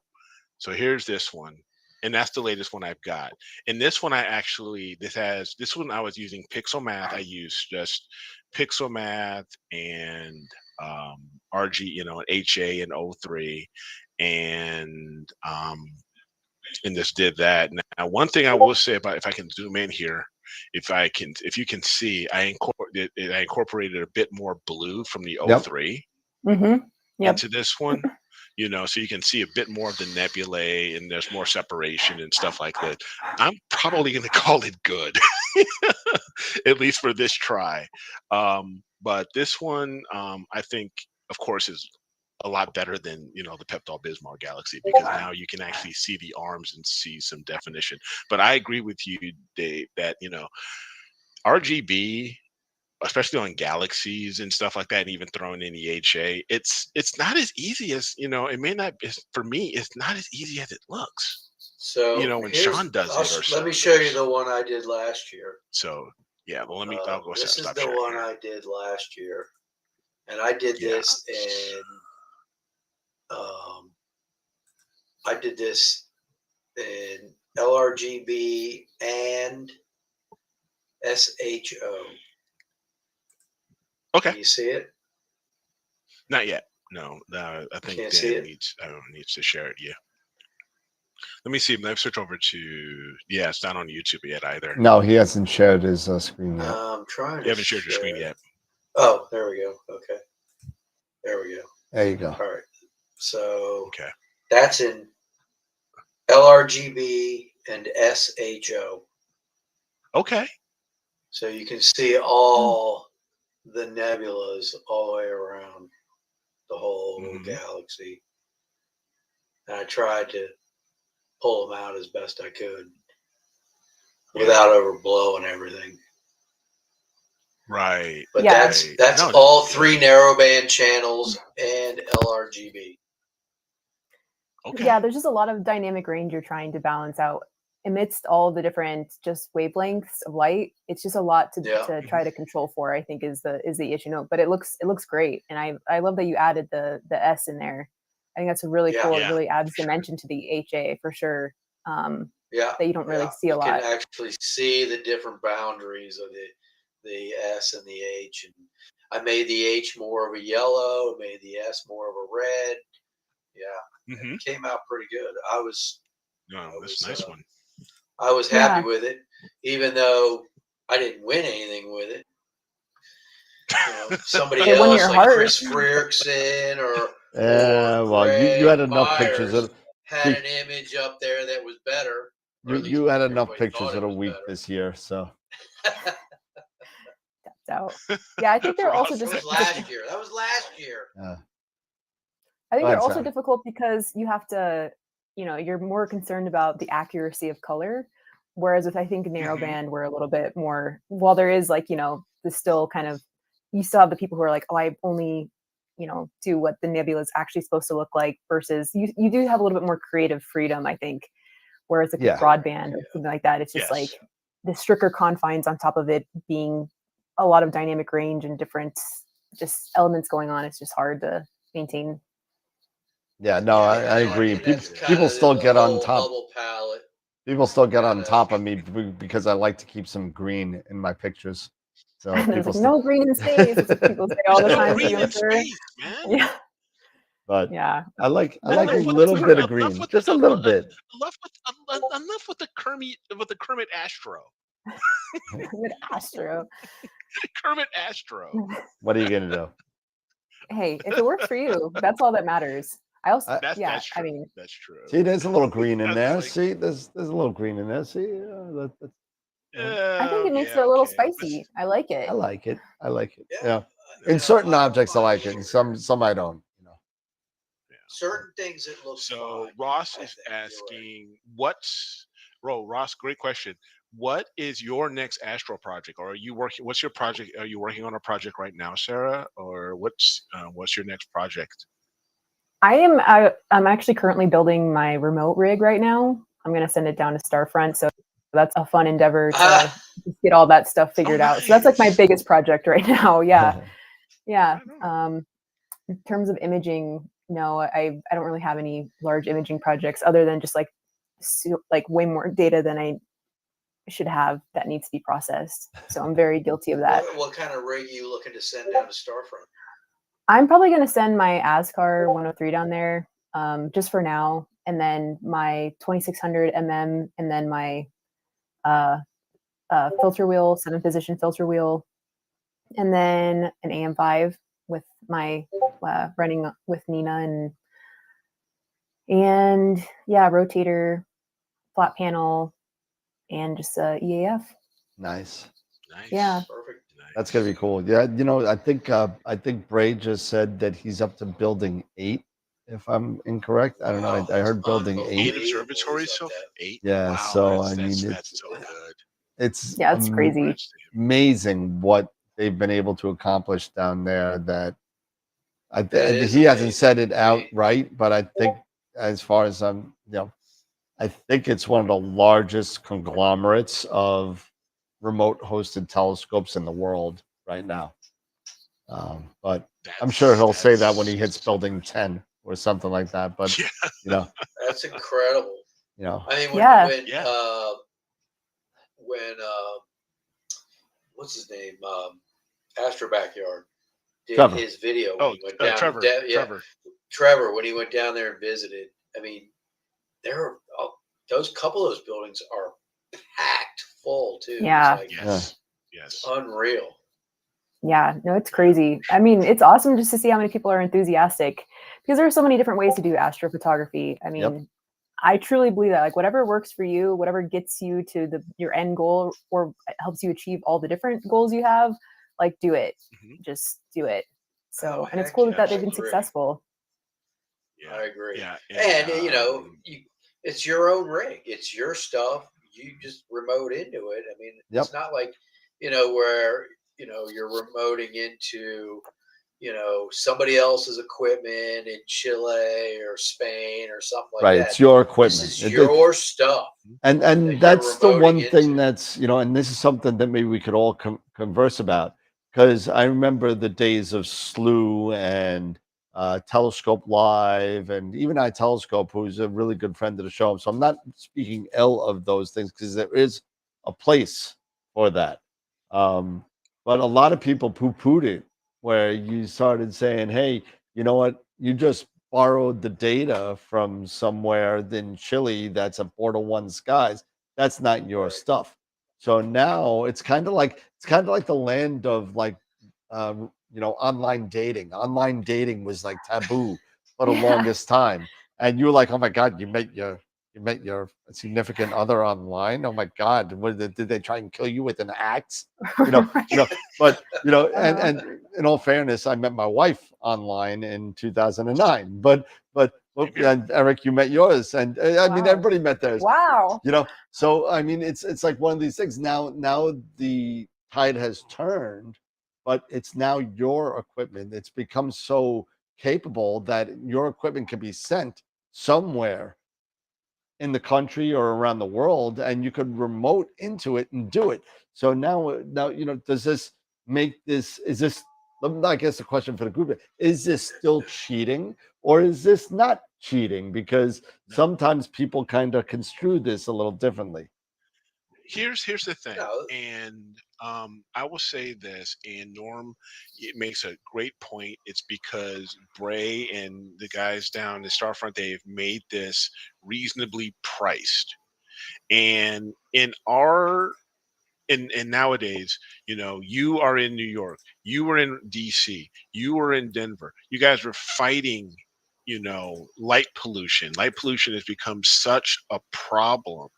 So here's this one. And that's the latest one I've got. And this one this one I was using pixel math. I used just pixel math and RG, and HA and O3, and this did that. Now, one thing I will say about, if I can zoom in here, if you can see, I incorporated a bit more blue from the O3 into this one. So you can see a bit more of the nebulae, and there's more separation and stuff like that. I'm probably going to call it good, at least for this try. But this one, I think, of course, is a lot better than the Pepto-Bismol galaxy, because now you can actually see the arms and see some definition. But I agree with you, Dave, that RGB, especially on galaxies and stuff like that, and even throwing in the HA, it's not as easy as it may not. For me, it's not as easy as it looks. So when Sean does it, let me show you the one I did last year. So yeah, well, I'll go. This is the one I did last year, and I did this in. I did this in LRGB and SHO. Okay. Can you see it? Not yet. No, I think Dan needs to share it. Yeah. Let me see. Let's switch over to. Yeah, it's not on YouTube yet either. No, he hasn't shared his screen yet. I'm trying. You haven't shared your screen yet. Oh, there we go. Okay. There we go. There you go. All right. So okay, that's in LRGB and SHO. Okay. So you can see all the nebulas all the way around the whole galaxy. And I tried to pull them out as best I could without overblowing everything. Right. But that's all 3 narrowband channels and LRGB. Okay. Yeah, there's just a lot of dynamic range you're trying to balance out amidst all the different just wavelengths of light. It's just a lot to try to control for, I think, is the issue. No, but it looks great, and I love that you added the S in there. I think that's really cool. It really adds dimension to the HA for sure. That you don't really see a lot. You can actually see the different boundaries of the S and the H. And I made the H more of a yellow, made the S more of a red. Yeah, it came out pretty good. That's a nice one. I was happy with it, even though I didn't win anything with it. Somebody else like Chris Frierickson or you had enough pictures. Had an image up there that was better. You had enough pictures of the week this year, so. So yeah, I think they're also That just was last year. That was last year. I think Go they're ahead, also Sarah. difficult because you have to, you're more concerned about the accuracy of color. Whereas with I think narrowband, we're a little bit more. While there is like the still kind of, you still have the people who are like, oh, I only do what the nebula is actually supposed to look like. Versus you do have a little bit more creative freedom, I think. Whereas like Yeah. with broadband or something like that, it's just Yes. like the stricter confines on top of it being a lot of dynamic range and different just elements going on. It's just hard to maintain. Yeah, no, I agree. People still get on top. Bubble palette. People still get on top of me because I like to keep some green in my pictures. So And people there's like still, no green in space. It's what people say all the There's no time. green in Sure. space, man. Yeah, but yeah. I like Enough a with little the- bit of enough green, with just a the- little bit. Enough with the Kermit Astro. Good Astro. Kermit Astro. What are you gonna do? Hey, if it works for you, that's all that matters. I also, That's yeah, true. I mean, That's true. See, there's a little green in That's there. like- See, there's a little green in there. See, I think it makes it a little spicy. I like it. I like it. I like it. Yeah. Yeah. You In know, certain I don't objects, I mind like it, either. and some I don't. Certain things it looks. So fine, Ross I is think. You're right. asking, Ross, great question. What is your next Astro project? Or are you working? What's your project? Are you working on a project right now, Sarah? Or what's your next project? I'm actually currently building my remote rig right now. I'm going to send it down to Starfront. So that's a fun endeavor to just get all that stuff figured out. So that's like my nice. biggest project right now. Yeah. Yeah. Right on. In terms of imaging, no, I don't really have any large imaging projects other than just like way more data than I should have that needs to be processed. So I'm very guilty of that. What kind of rig are you looking to send down to Starfront? I'm probably going to send my ASCAR 103 down there just for now. And then my 2600 mm and then my filter wheel, 7-position filter wheel, and then an AM5 with my running with Nina and yeah, rotator, flat panel, and just EAF. Nice. Nice. Yeah. Perfect. Nice. That's gonna be cool. Yeah, I think Bray just said that he's up to building 8. If I'm incorrect, I don't know. I heard building 8. 8 observatories, so 8. Yeah, Wow, so I mean, that's so good. It's Yeah, it's crazy. amazing what they've been able to accomplish down there. That is he hasn't amazing. said it outright, but I think as far as I think it's one of the largest conglomerates of remote hosted telescopes in the world right now. But I'm sure he'll say that when he hits building 10 or something like that. But Yeah. That's incredible. I mean, when what's his name? Astro Backyard did Trevor. his video when he went down. Trevor. Trevor, when he went down there and visited. I mean, those couple of those buildings are packed full too. Yeah. It's Yes. unreal. Yeah, no, it's crazy. I mean, it's awesome just to see how many people are enthusiastic because there are so many different ways to do astrophotography. I mean, I truly believe that like whatever works for you, whatever gets you to your end goal or helps you achieve all the different goals you have, like do it. Just do it. So, and it's cool that they've been successful. Yeah, I agree. Yeah, and it's your own rig. It's your stuff. You just remote into it. I mean, it's not like where you're remoting into somebody else's equipment in Chile or Spain or something like that. Right, it's your equipment. This is your stuff. And that's the one thing that's and this is something that maybe we could all converse about, because I remember the days of SLU and Telescope Live and even iTelescope, who's a really good friend of the show. So I'm not speaking ill of those things because there is a place for that. But a lot of people poo-pooed it, where you started saying, hey, you know what? You just borrowed the data from somewhere in Chile that's a Portal 1 skies. That's not your stuff. So now it's kind of like the land of like online dating. Online dating was like taboo for the longest time. And you were like, oh my God, you you met your significant other online. Oh my God, did they try and kill you with an axe? You know, but and in all fairness, I met my wife online in 2009. But and Eric, you met yours, and I mean everybody met theirs. Wow. So I mean it's like one of these things. Now the tide has turned, but it's now your equipment. It's become so capable that your equipment can be sent somewhere in the country or around the world, and you could remote into it and do it. So now does this make this, is this, I guess the question for the group, is this still cheating or is this not cheating? Because sometimes people kind of construe this a little differently. Here's the thing, and I will say this, and Norm, it makes a great point. It's because Bray and the guys down the Starfront, they've made this reasonably priced, and and nowadays, you are in New York, you were in DC, you were in Denver, you guys were fighting, light pollution. Light pollution has become such a problem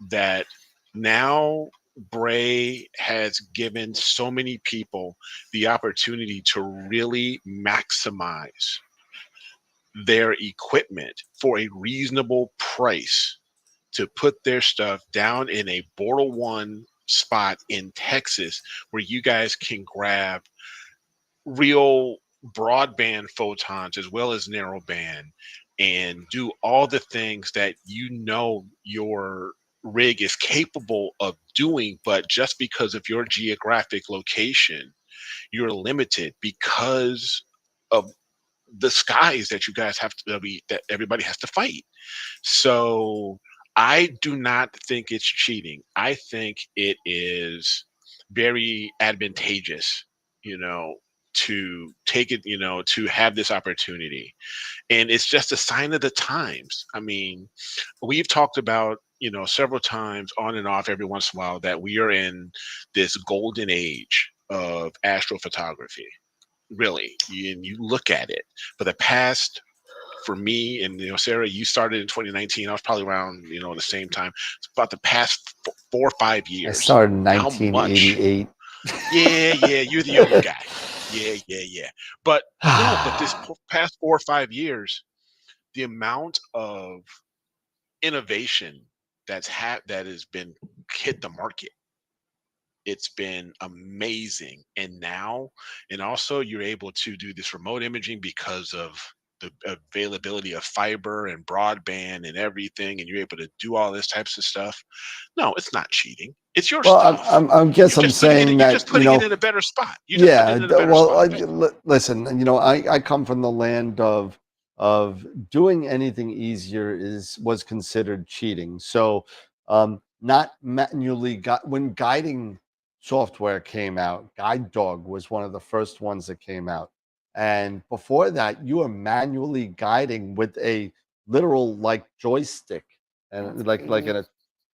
that now Bray has given so many people the opportunity to really maximize their equipment for a reasonable price, to put their stuff down in a Border One spot in Texas where you guys can grab real broadband photons as well as narrowband and do all the things that your rig is capable of doing. But just because of your geographic location, you're limited because of the skies that you guys have to be, that everybody has to fight. So I do not think it's cheating. I think it is very advantageous, to take it, to have this opportunity. And it's just a sign of the times. I mean, we've talked about, several times on and off every once in a while that we are in this golden age of astrophotography. Really, you look at it for the past, for me, and Sarah, you started in 2019. I was probably around the same time. It's about the past 4 or 5 years. I started in 1988. Yeah, you're the younger guy. Yeah. But this past 4 or 5 years, the amount of innovation that has been hit the market, it's been amazing. And also you're able to do this remote imaging because of the availability of fiber and broadband and everything, and you're able to do all this types of stuff. No, it's not cheating. It's your stuff. I guess I'm saying that, you're just putting it in a better spot. Listen, I come from the land of doing anything easier was considered cheating. So not manually when guiding software came out, Guide Dog was one of the first ones that came out. And before that, you were manually guiding with a literal joystick, and like in a,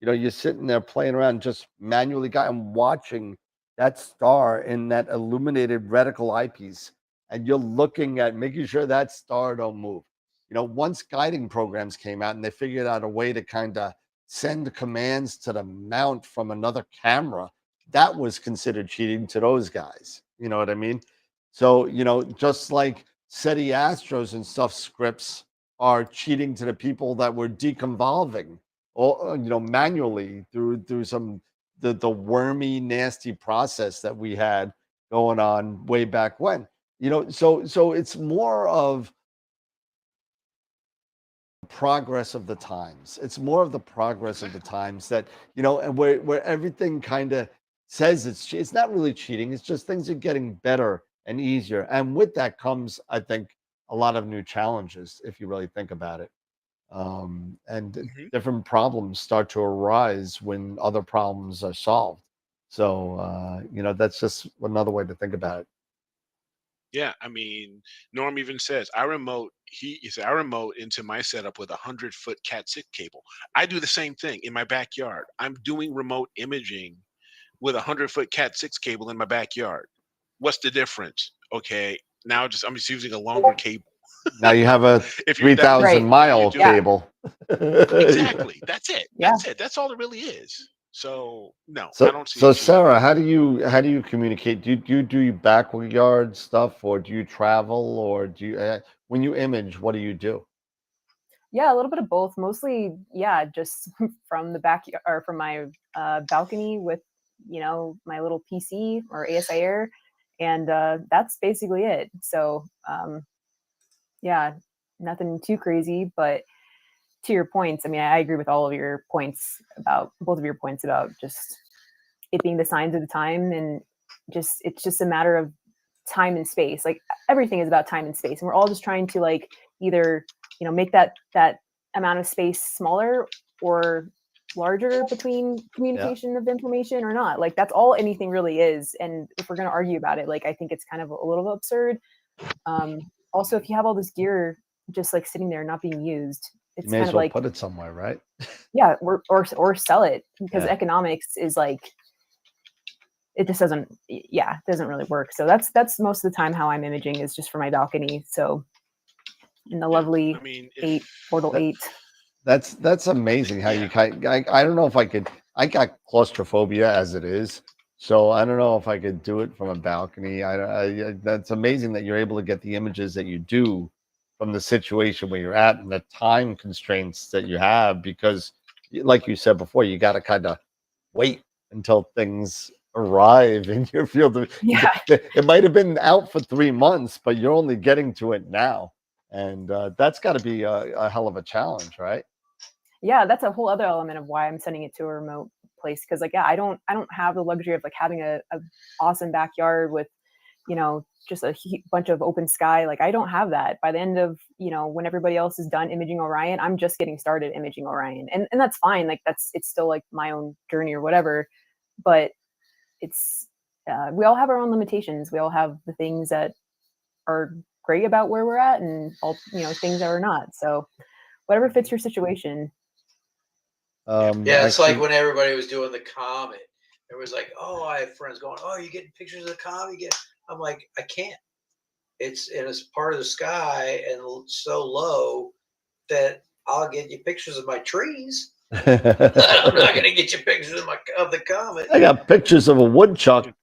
you're sitting there playing around, just manually guiding, watching that star in that illuminated reticle eyepiece, and you're looking at making sure that star don't move. Once guiding programs came out and they figured out a way to kind of send commands to the mount from another camera, that was considered cheating to those guys. You know what I mean? So, just like SETI Astros and stuff scripts are cheating to the people that were deconvolving, or manually through some the wormy, nasty process that we had going on way back when. So it's more of progress of the times. It's more of the progress of the times that, and where everything kind of says it's not really cheating. It's just things are getting better and easier. And with that comes, I think, a lot of new challenges, if you really think about it. And different problems start to arise when other problems are solved. So, that's just another way to think about it. Yeah, I mean, Norm even says I remote into my setup with 100-foot Cat6 cable. I do the same thing in my backyard. I'm doing remote imaging with 100-foot Cat6 cable in my backyard. What's the difference? Okay, now I'm just using a longer cable. Now you have a 3,000 mile cable. Exactly. That's it. Yeah. That's it. That's all it really is. So no, I So, don't see. so a huge- Sarah, how do you communicate? Do you backyard stuff, or do you travel, or do you when you image, what do you do? Yeah, a little bit of both. Mostly, yeah, just from the back or from my balcony with, my little PC or ASI Air, and that's basically it. So, yeah, nothing too crazy. But to your points, I mean, I agree with all of your points about both of your points about just it being the signs of the time, and it's just a matter of time and space. Like everything is about time and space, and we're all just trying to like either make that amount of space smaller or larger between communication of information or not. Like that's all anything really is. And if we're going to argue about it, like I think it's kind of a little absurd. Also, if you have all this gear just like sitting there not being used, You it's may kind as of well like, put it somewhere, right? yeah, or sell it, because Yeah. economics is like, it just doesn't really work. So that's most of the time how I'm imaging is just for my balcony. So in the lovely I mean, portal That- 8. That's amazing how you I don't know if I could. I got claustrophobia as it is, so I don't know if I could do it from a balcony. That's amazing that you're able to get the images that you do from the situation where you're at and the time constraints that you have, because like you said before, you got to kind of wait until things arrive in your field of Yeah. it might have been out for 3 months, but you're only getting to it now, and that's got to be a hell of a challenge, right? Yeah, that's a whole other element of why I'm sending it to a remote place, because like, yeah, I don't have the luxury of like having a awesome backyard with just a bunch of open sky. Like I don't have that. By the end of when everybody else is done imaging Orion, I'm just getting started imaging Orion, and that's fine. Like it's still like my own journey or whatever, but it's we all have our own limitations. We all have the things that are great about where we're at, and all things that are not. So whatever fits your situation. Yeah, it's like Actually, when everybody was doing the comet. It was like, oh, I have friends going, oh, you getting pictures of the comet? I'm like, I can't. It's part of the sky and so low that I'll get you pictures of my trees. I'm not going to get you pictures of the comet. I got pictures of a woodchuck. Of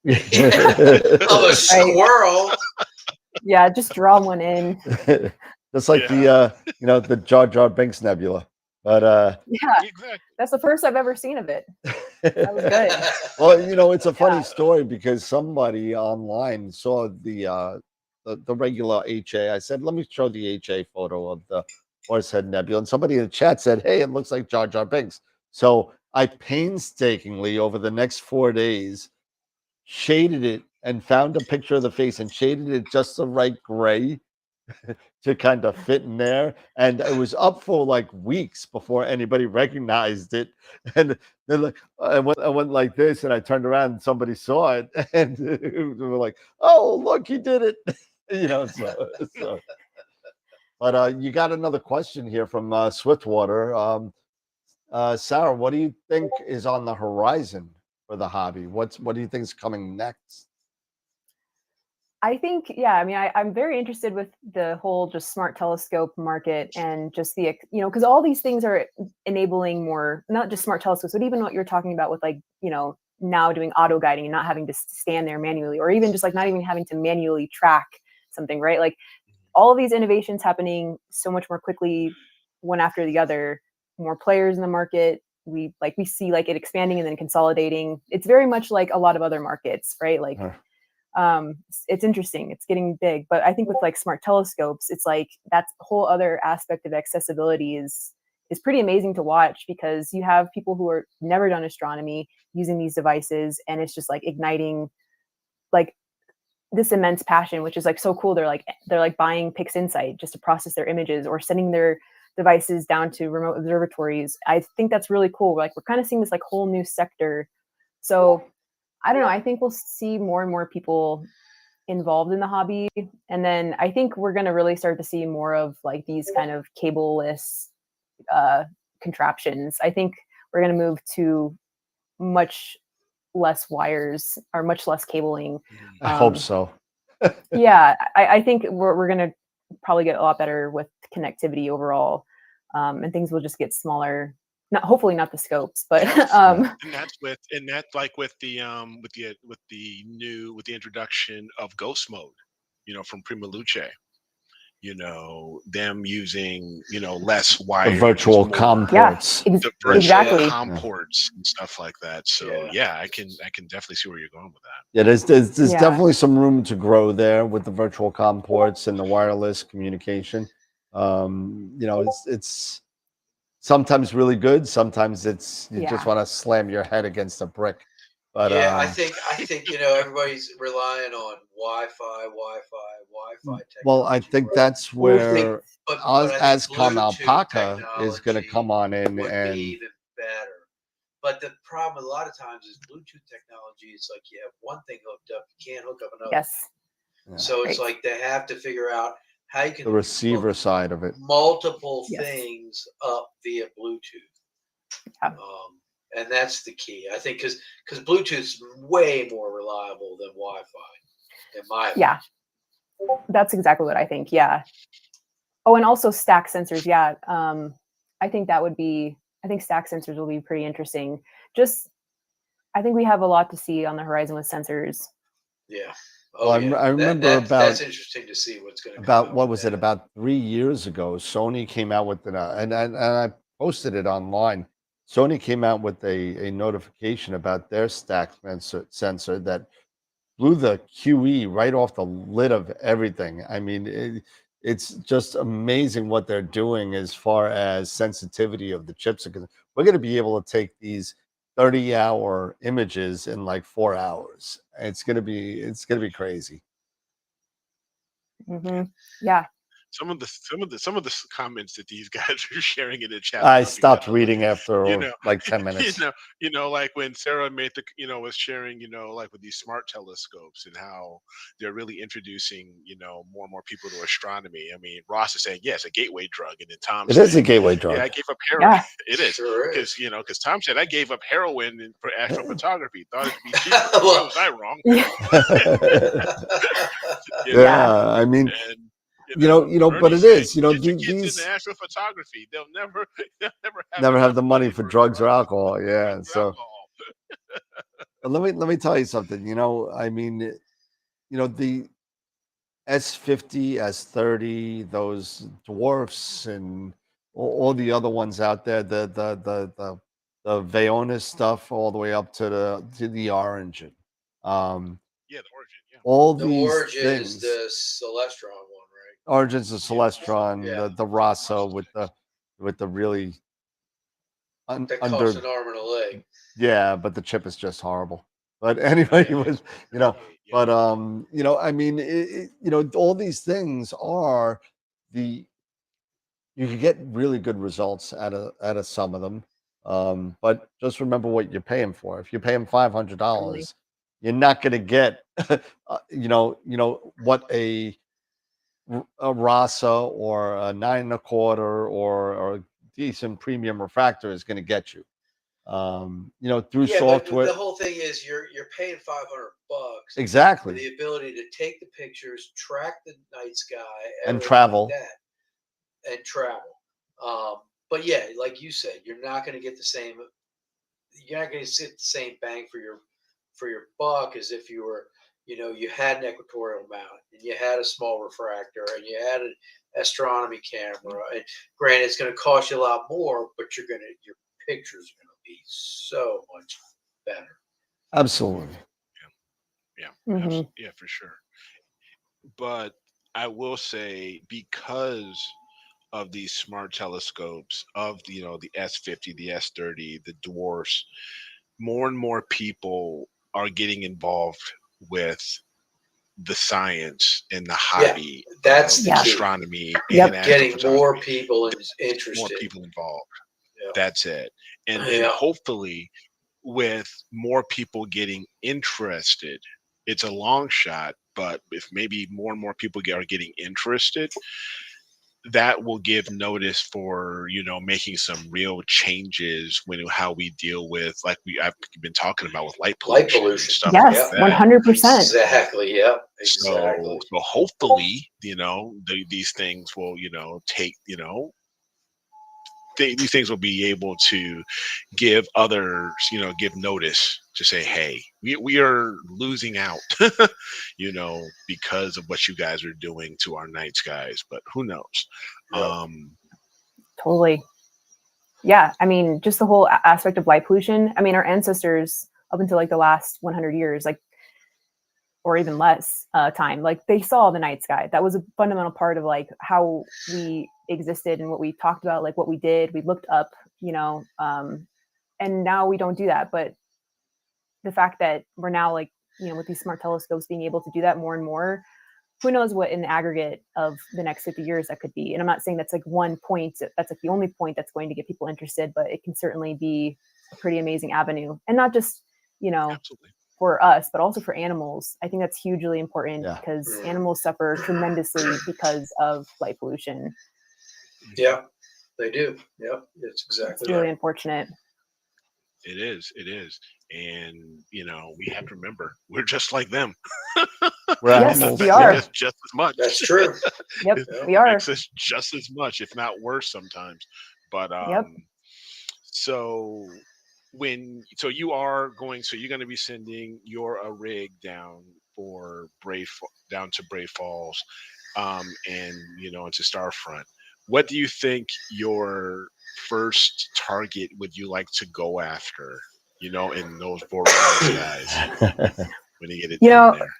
a squirrel. Yeah, just draw one in. Just like the Jar Jar Binks Nebula. But yeah, exactly. That's the first I've ever seen of it. That was good. Well, it's a funny story because somebody online saw the regular HA. I said, let me show the HA photo of the Horsehead Nebula, and somebody in the chat said, hey, it looks like Jar Jar Binks. So I painstakingly over the next 4 days shaded it and found a picture of the face and shaded it just the right gray to kind of fit in there. And it was up for like weeks before anybody recognized it. And then like I went like this, and I turned around and somebody saw it, and we were like, oh, look, he did it. So. But you got another question here from Swiftwater. Sarah, what do you think is on the horizon for the hobby? What do you think is coming next? I think, yeah, I mean, I'm very interested with the whole just smart telescope market, and just the, because all these things are enabling more, not just smart telescopes, but even what you're talking about with like, now doing auto guiding and not having to stand there manually, or even just like not even having to manually track something, right? Like all of these innovations happening so much more quickly, one after the other, more players in the market. We see like it expanding and then consolidating. It's very much like a lot of other markets, right? Like, it's interesting, it's getting big. But I think with like smart telescopes, it's like that's a whole other aspect of accessibility is pretty amazing to watch, because you have people who are never done astronomy using these devices, and it's just like igniting like this immense passion, which is like so cool. They're like buying PixInsight just to process their images, or sending their devices down to remote observatories. I think that's really cool. Like we're kind of seeing this like whole new sector. So I don't know. I think we'll see more and more people involved in the hobby. And then I think we're going to really start to see more of like these kind of cable-less contraptions. I think we're going to move to much less wires or much less cabling. I hope so. Yeah, I think we're going to probably get a lot better with connectivity overall. and things will just get smaller. Not hopefully not the scopes, but and that's like with the introduction of ghost mode, from Prima Luce. Them using, less The wires, virtual more COM yeah, ports. the virtual exactly. COM ports and stuff like that. So yeah, I can definitely see where you're going with that. Yeah, there's Yeah. definitely some room to grow there with the virtual COM ports and the wireless communication. It's sometimes really good. Sometimes it's you just want to slam your head against a brick. But yeah, I think everybody's relying on Wi-Fi technology. well, I think right? that's where But I think Ascom Bluetooth Alpaca is going to technology come on in would and be even better. But the problem a lot of times is Bluetooth technology. It's like you have one thing hooked up, you can't hook up another. Yes. So it's like they have to figure out how you can the receiver hook side of it. multiple Yes. things up via Bluetooth. Yeah. And that's the key, I think, because Bluetooth's way more reliable than Wi-Fi, in my opinion. Yeah, that's exactly what I think. Yeah. Oh, and also stack sensors. Yeah. I think stack sensors will be pretty interesting. I think we have a lot to see on the horizon with sensors. Yeah. Well, I remember that's interesting to see what's going to about what was it about 3 years ago? Sony came out with and I posted it online. Sony came out with a notification about their stack sensor that blew the QE right off the lid of everything. I mean, it's just amazing what they're doing as far as sensitivity of the chips. Because we're going to be able to take these 30-hour images in like 4 hours. It's going to be crazy. Mm-hmm. Yeah. Some of the comments that these guys are sharing in the chat. I stopped reading after like 10 minutes. Like when Sarah made was sharing, like with these smart telescopes and how they're really introducing, more and more people to astronomy. I mean, Ross is saying, yes, a gateway drug. And then Tom It is a gateway drug. Yeah, I gave up heroin. Yeah. It is. Sure Because, because Tom said I gave up heroin for astrophotography. Thought it'd be cheaper. Why was I wrong? Yeah. I mean, but it is, get your kids these into astrophotography. They'll never have the money for drugs or alcohol. Yeah. drugs or So alcohol. but let me tell you something. I mean, the S50, S30, those dwarfs and all the other ones out there, the Vaonis stuff, all the way up to the Origin. Yeah, the Origin. Yeah. All The these Origin things. is the Celestron one, right? Origin's the Celestron, Yeah. the Rasa with the really That costs an arm and a leg. Yeah, but the chip is just horrible. But anyway, it was, but I mean, all these things are you can get really good results out of some of them. But just remember what you're paying for. If you're paying $500, you're not going to get, what a Rasa or a 9 1/4 or a decent premium refractor is going to get you. Through software. But the whole thing is you're paying $500 Exactly. for the ability to take the pictures, track the night sky, and travel. Like that, and travel. But yeah, like you said, you're not going to get the same. You're not going to get the same bang for your buck as if you were, you had an equatorial mount and you had a small refractor and you had an astronomy camera. And granted, it's going to cost you a lot more, but your pictures are going to be so much better. Absolutely. Yeah. Mm-hmm. Yeah, for sure. But I will say, because of these smart telescopes, of the S50, the S30, the dwarfs, more and more people are getting involved with the science and the hobby. That's the astronomy. Yep. And getting more people interested. More people involved. Yep. That's it. And hopefully, with more people getting interested, it's a long shot, but if maybe more and more people are getting interested, that will give notice for making some real changes how we deal with, like I've been talking about, with light pollution and stuff. Yes, 100%. Exactly. Yeah. Exactly. So hopefully, these things will take these things will be able to give others, give notice to say, hey, we are losing out, because of what you guys are doing to our night skies. But who knows? Right. Totally. Yeah. I mean, just the whole aspect of light pollution. I mean, our ancestors up until like the last 100 years, like, or even less time, like they saw the night sky. That was a fundamental part of like how we existed and what we talked about, like what we did. We looked up, and now we don't do that. But the fact that we're now like, with these smart telescopes being able to do that more and more, who knows what in the aggregate of the next 50 years that could be. And I'm not saying that's like one point, that's like the only point that's going to get people interested, but it can certainly be a pretty amazing avenue. And not just, Absolutely. for us, but also for animals. I think that's hugely important Yeah. because animals suffer tremendously because of light pollution. Yeah, they do. Yep, it's It's exactly really right. unfortunate. It is. And, we have to remember, we're just like them. We're Yes, animals. we are. Just as much. That's true. Yep, Yeah. we are. Makes us just as much, if not worse sometimes. But Yep. So you're going to be sending a rig down down to Brave Falls, and into Starfront. What do you think your first target would you like to go after? In those borderline guys when you get it down there.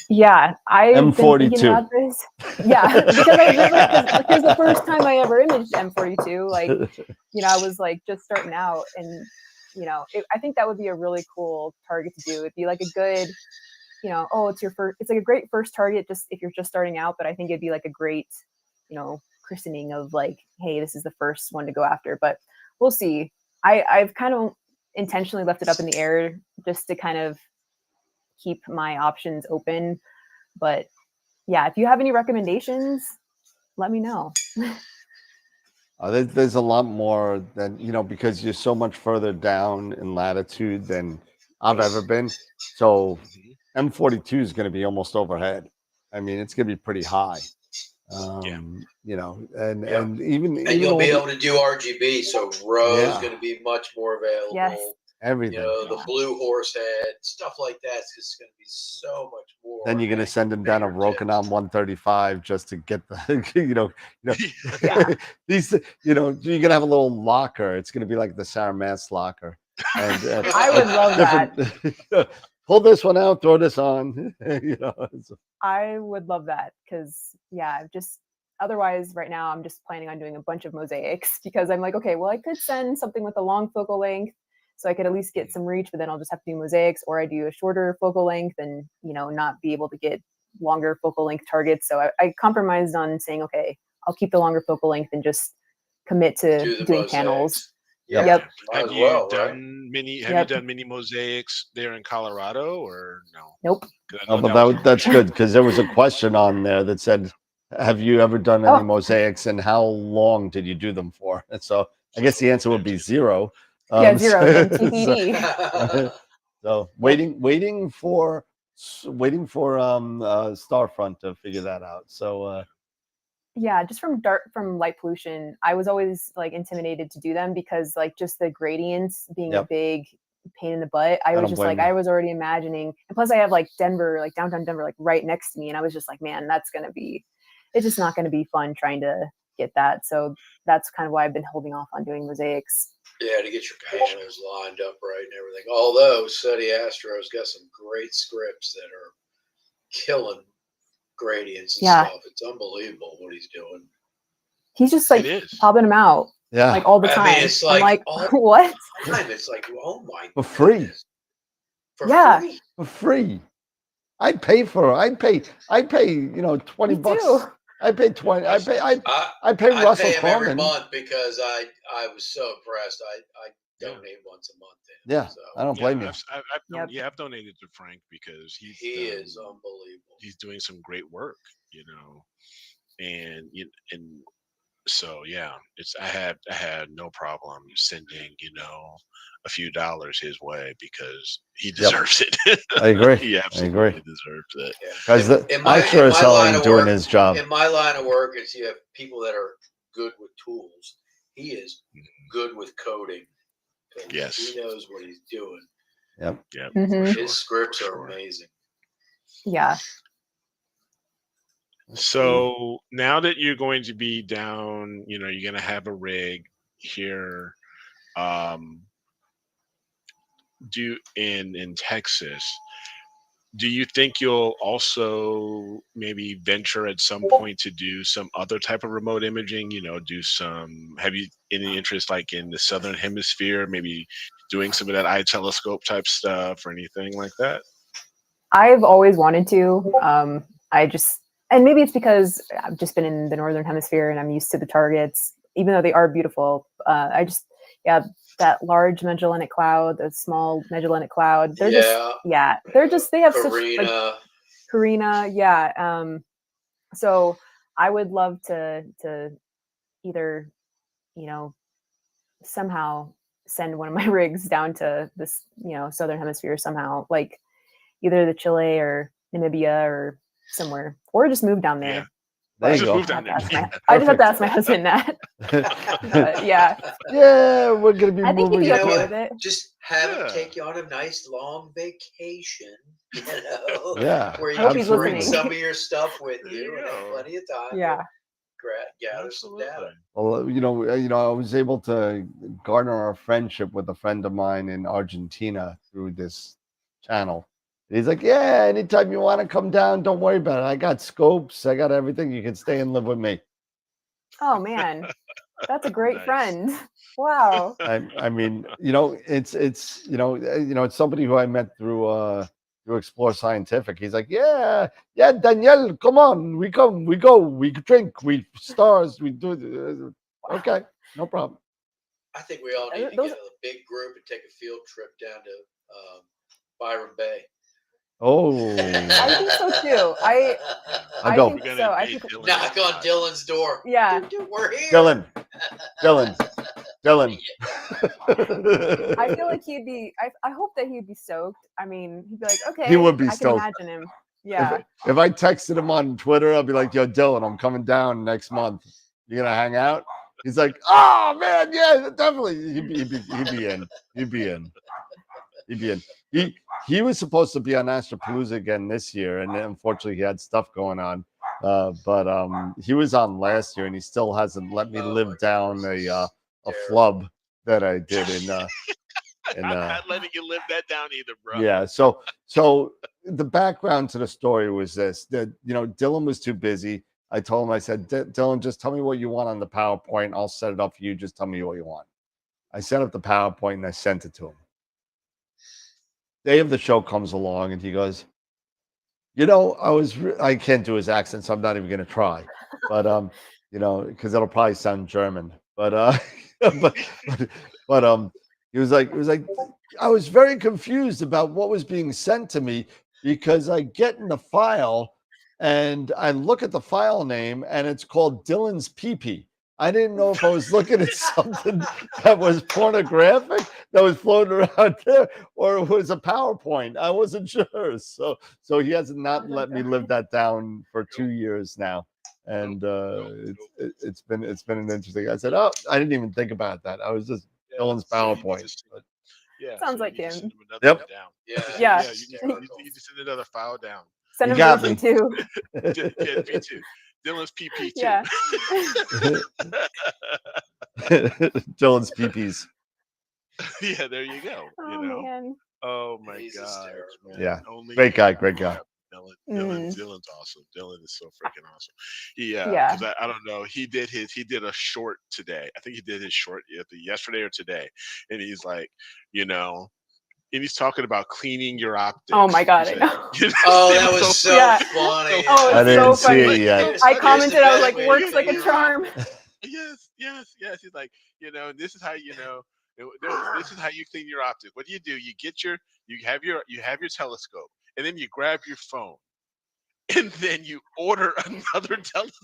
Yeah, I've been thinking M42. about this. Yeah, because the first time I ever imaged M42, like, I was like just starting out, and I think that would be a really cool target to do. It'd be like a good, it's like a great first target just if you're just starting out. But I think it'd be like a great, christening of like, hey, this is the first one to go after. But we'll see. I've kind of intentionally left it up in the air just to kind of keep my options open. But yeah, if you have any recommendations, let me know. There's a lot more than, because you're so much further down in latitude than I've ever been. So M42 is going to be almost overhead. I mean, it's going to be pretty high. And even you'll be able to do RGB, so ROW is Yeah. going to be much more available. Yes. everything. The blue horse head, stuff like that's just going to be so much more. Then you're going to send them down a Rokinon 135 just to get the, Yeah. these, you're going to have a little locker. It's going to be like the Sarah Mass locker. And I would love that. Pull this one out, throw this on. I would love that because, just otherwise right now I'm just planning on doing a bunch of mosaics because I'm like, okay, well, I could send something with a long focal length so I could at least get some reach, but then I'll just have to do mosaics, or I do a shorter focal length and, not be able to get longer focal length targets. So I compromised on saying, okay, I'll keep the longer focal length and just commit to doing panels. Yeah. Yep. Have you done many mosaics there in Colorado or no? Nope. That's good because there was a question on there that said, have you ever done any mosaics and how long did you do them for? And so I guess the answer would be 0. 0 TBD. So waiting for Starfront to figure that out. So just from light pollution, I was always like intimidated to do them because like just the gradients being a big pain in the butt. I was just like, I was already imagining, and plus I have like Denver, like downtown Denver, like right next to me, and I was just like, man, it's just not going to be fun trying to get that. So that's kind of why I've been holding off on doing mosaics. Yeah, to get your panels lined up right and everything. Although SETI Astro's got some great scripts that are killing gradients and stuff. It's unbelievable what he's doing. He's just like popping them out, like all the time. I mean, it's like, I'm like, what? It's like, oh my! For free. For free. For free. I'd pay 20 bucks. I pay 20. I pay Russell him Crowe every month because I was so impressed. I donate once a month to him. Yeah, so. I don't blame you. I've donated to Frank because he is unbelievable. He's doing some great work, and so I had no problem sending a few dollars his way because he deserves it. I agree. He absolutely deserves it. Because I'm sure as hell ain't doing his job. In my line of work, is you have people that are good with tools, he is good with coding. Yes. He knows what he's doing. Yep. Yeah. Mhm. His scripts are amazing. Yeah. So now that you're going to be down, you're going to have a rig here, in Texas. Do you think you'll also maybe venture at some point to do some other type of remote imaging? Have you any interest like in the Southern Hemisphere, maybe doing some of that eye telescope type stuff or anything like that? I've always wanted to. And maybe it's because I've just been in the Northern Hemisphere and I'm used to the targets, even though they are beautiful. That large Magellanic Cloud, the small Magellanic Cloud, they have such like Carina. Yeah. So I would love to either, somehow send one of my rigs down to this, Southern Hemisphere somehow, like either the Chile or Namibia or somewhere, or just move down there. Yeah. There you Just go. move down there. I just have to ask my husband that. But yeah, we're gonna be I think moving. he'd be You know okay what? with it. Just have him Yeah. take you on a nice long vacation. Yeah, Where you I hope can he's bring listening. some of your stuff with There you you and have go. plenty of time. Yeah. Gather some data. Well, I was able to garner a friendship with a friend of mine in Argentina through this channel. He's like, yeah, anytime you want to come down, don't worry about it. I got scopes, I got everything. You can stay and live with me. Oh man, that's a great Nice. friend. Wow. I mean, it's somebody who I met through Explore Scientific. He's like, yeah, Danielle, come on, we go, we drink, we stars, we do. Okay, no problem. I think we all need to get a big group and take a field trip down to Byron Bay. Oh, I think so too. I go. think so. I think Knock on Dylan's door. Yeah. Dude, we're here. Dylan. I feel like he'd be. I hope that he'd be stoked. I mean, he'd be like, okay. He would be I can stoked. imagine him. Yeah. If I texted him on Twitter, I'll be like, yo, Dylan, I'm coming down next month. You gonna hang out? He's like, oh man, yeah, definitely. He'd be in. He was supposed to be on Astropalooza again this year, and unfortunately he had stuff going on. But he was on last year, and he still hasn't let me live down a flub that I did in. I'm not letting you live that down either, bro. Yeah. So the background to the story was this: that Dylan was too busy. I told him, I said, Dylan, just tell me what you want on the PowerPoint. I'll set it up for you. Just tell me what you want. I set up the PowerPoint and I sent it to him. Day of the show comes along and he goes, I can't do his accent, so I'm not even going to try. But because it'll probably sound German. But he was like, I was very confused about what was being sent to me because I get in the file and I look at the file name and it's called Dylan's Pee-Pee. I didn't know if I was looking at something that was pornographic that was floating around there, or it was a PowerPoint. I wasn't sure. So he has not let me live that down for 2 years now, and it's been an interesting. I said, oh, I didn't even think about that. I was just Dylan's PowerPoint. Yeah, sounds like him. Yep. Down. Yeah. You just send another file down. Send him got version me. 2. Yeah, P2. Dylan's PP2. Yeah. Dylan's peepees. Yeah, there you go. Oh man. Oh my He's God. hysterical. Yeah. Only Great guy. Dylan's awesome. Dylan is so freaking awesome. Yeah. Because I don't know. He did a short today. I think he did his short yesterday or today, and he's like, and he's talking about cleaning your optics. Oh my God, I know. Oh, that was so funny. Oh, I it's didn't so see funny. it yet. I commented, I was like, works like a charm. Yes. He's like, this is how this is how you clean your optics. What do? You have your telescope, and then you grab your phone, and then you order another telescope.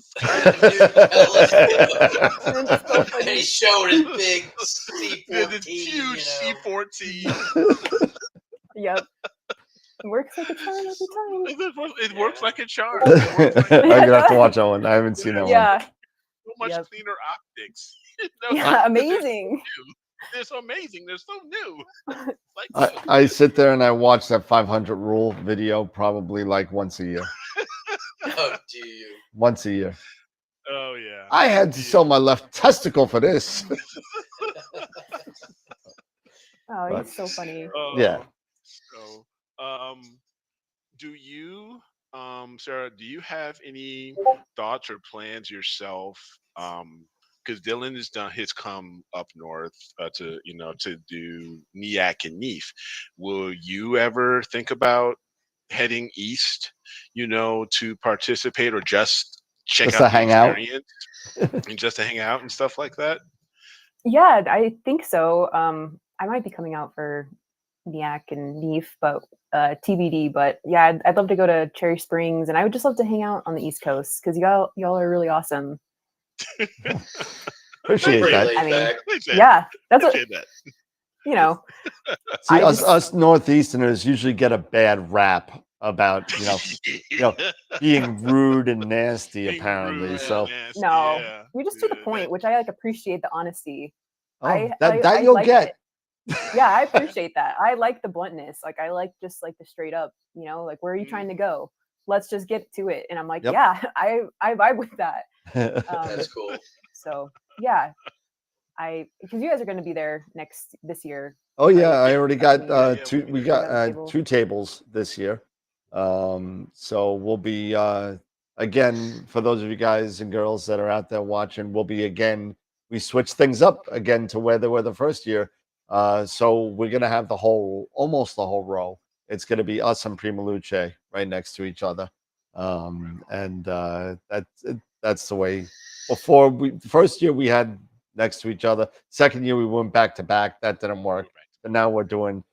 And he showed his big C14. This huge C14. Yep. It works like a charm every time. It works like a charm. I'm gonna have to watch that one. I haven't seen that one. Yeah. So much cleaner optics. No, Yeah, amazing. They're so amazing. They're so new. Like, I sit there and I watch that 500 rule video probably like once a year. Oh, do you? Once a year. oh yeah. I had to sell my left testicle for this. Oh, But- he's so funny. Yeah. So, do you, Sarah, do you have any thoughts or plans yourself? Because Dylan has come up north to do NEAC and NEAF. Will you ever think about heading east, to participate or just check Just out to the hang out? experience and just to hang out and stuff like that? Yeah, I think so. I might be coming out for NEAC and NEAF, but TBD. But yeah, I'd love to go to Cherry Springs, and I would just love to hang out on the East Coast because y'all are really awesome. Appreciate Pretty that. laid I mean, back. Yeah, that's what Appreciate that. you know. See, I us just- us Northeasterners usually get a bad rap about being rude and nasty. Being apparently, rude and so nasty, No, yeah. you're just to the Yeah, point, which I like appreciate the honesty. that I you'll like get. it. Yeah, I appreciate that. I like the bluntness. Like I like just like the straight up, like where are you trying to go? Let's just get to it. And I'm like, Yep. yeah, I vibe with that. That's cool. So yeah, because you guys are going to be there this year. Oh yeah, right? I already got Yeah, two. we'll be We there. got Table. 2 tables this year. So we'll be again, for those of you guys and girls that are out there watching, we switched things up again to where they were the first year. So we're gonna have almost the whole row. It's gonna be us and Prima Luce right next to each other. And that's the way. First year we had next to each other. Second year we went back to back. That didn't work. But now we're doing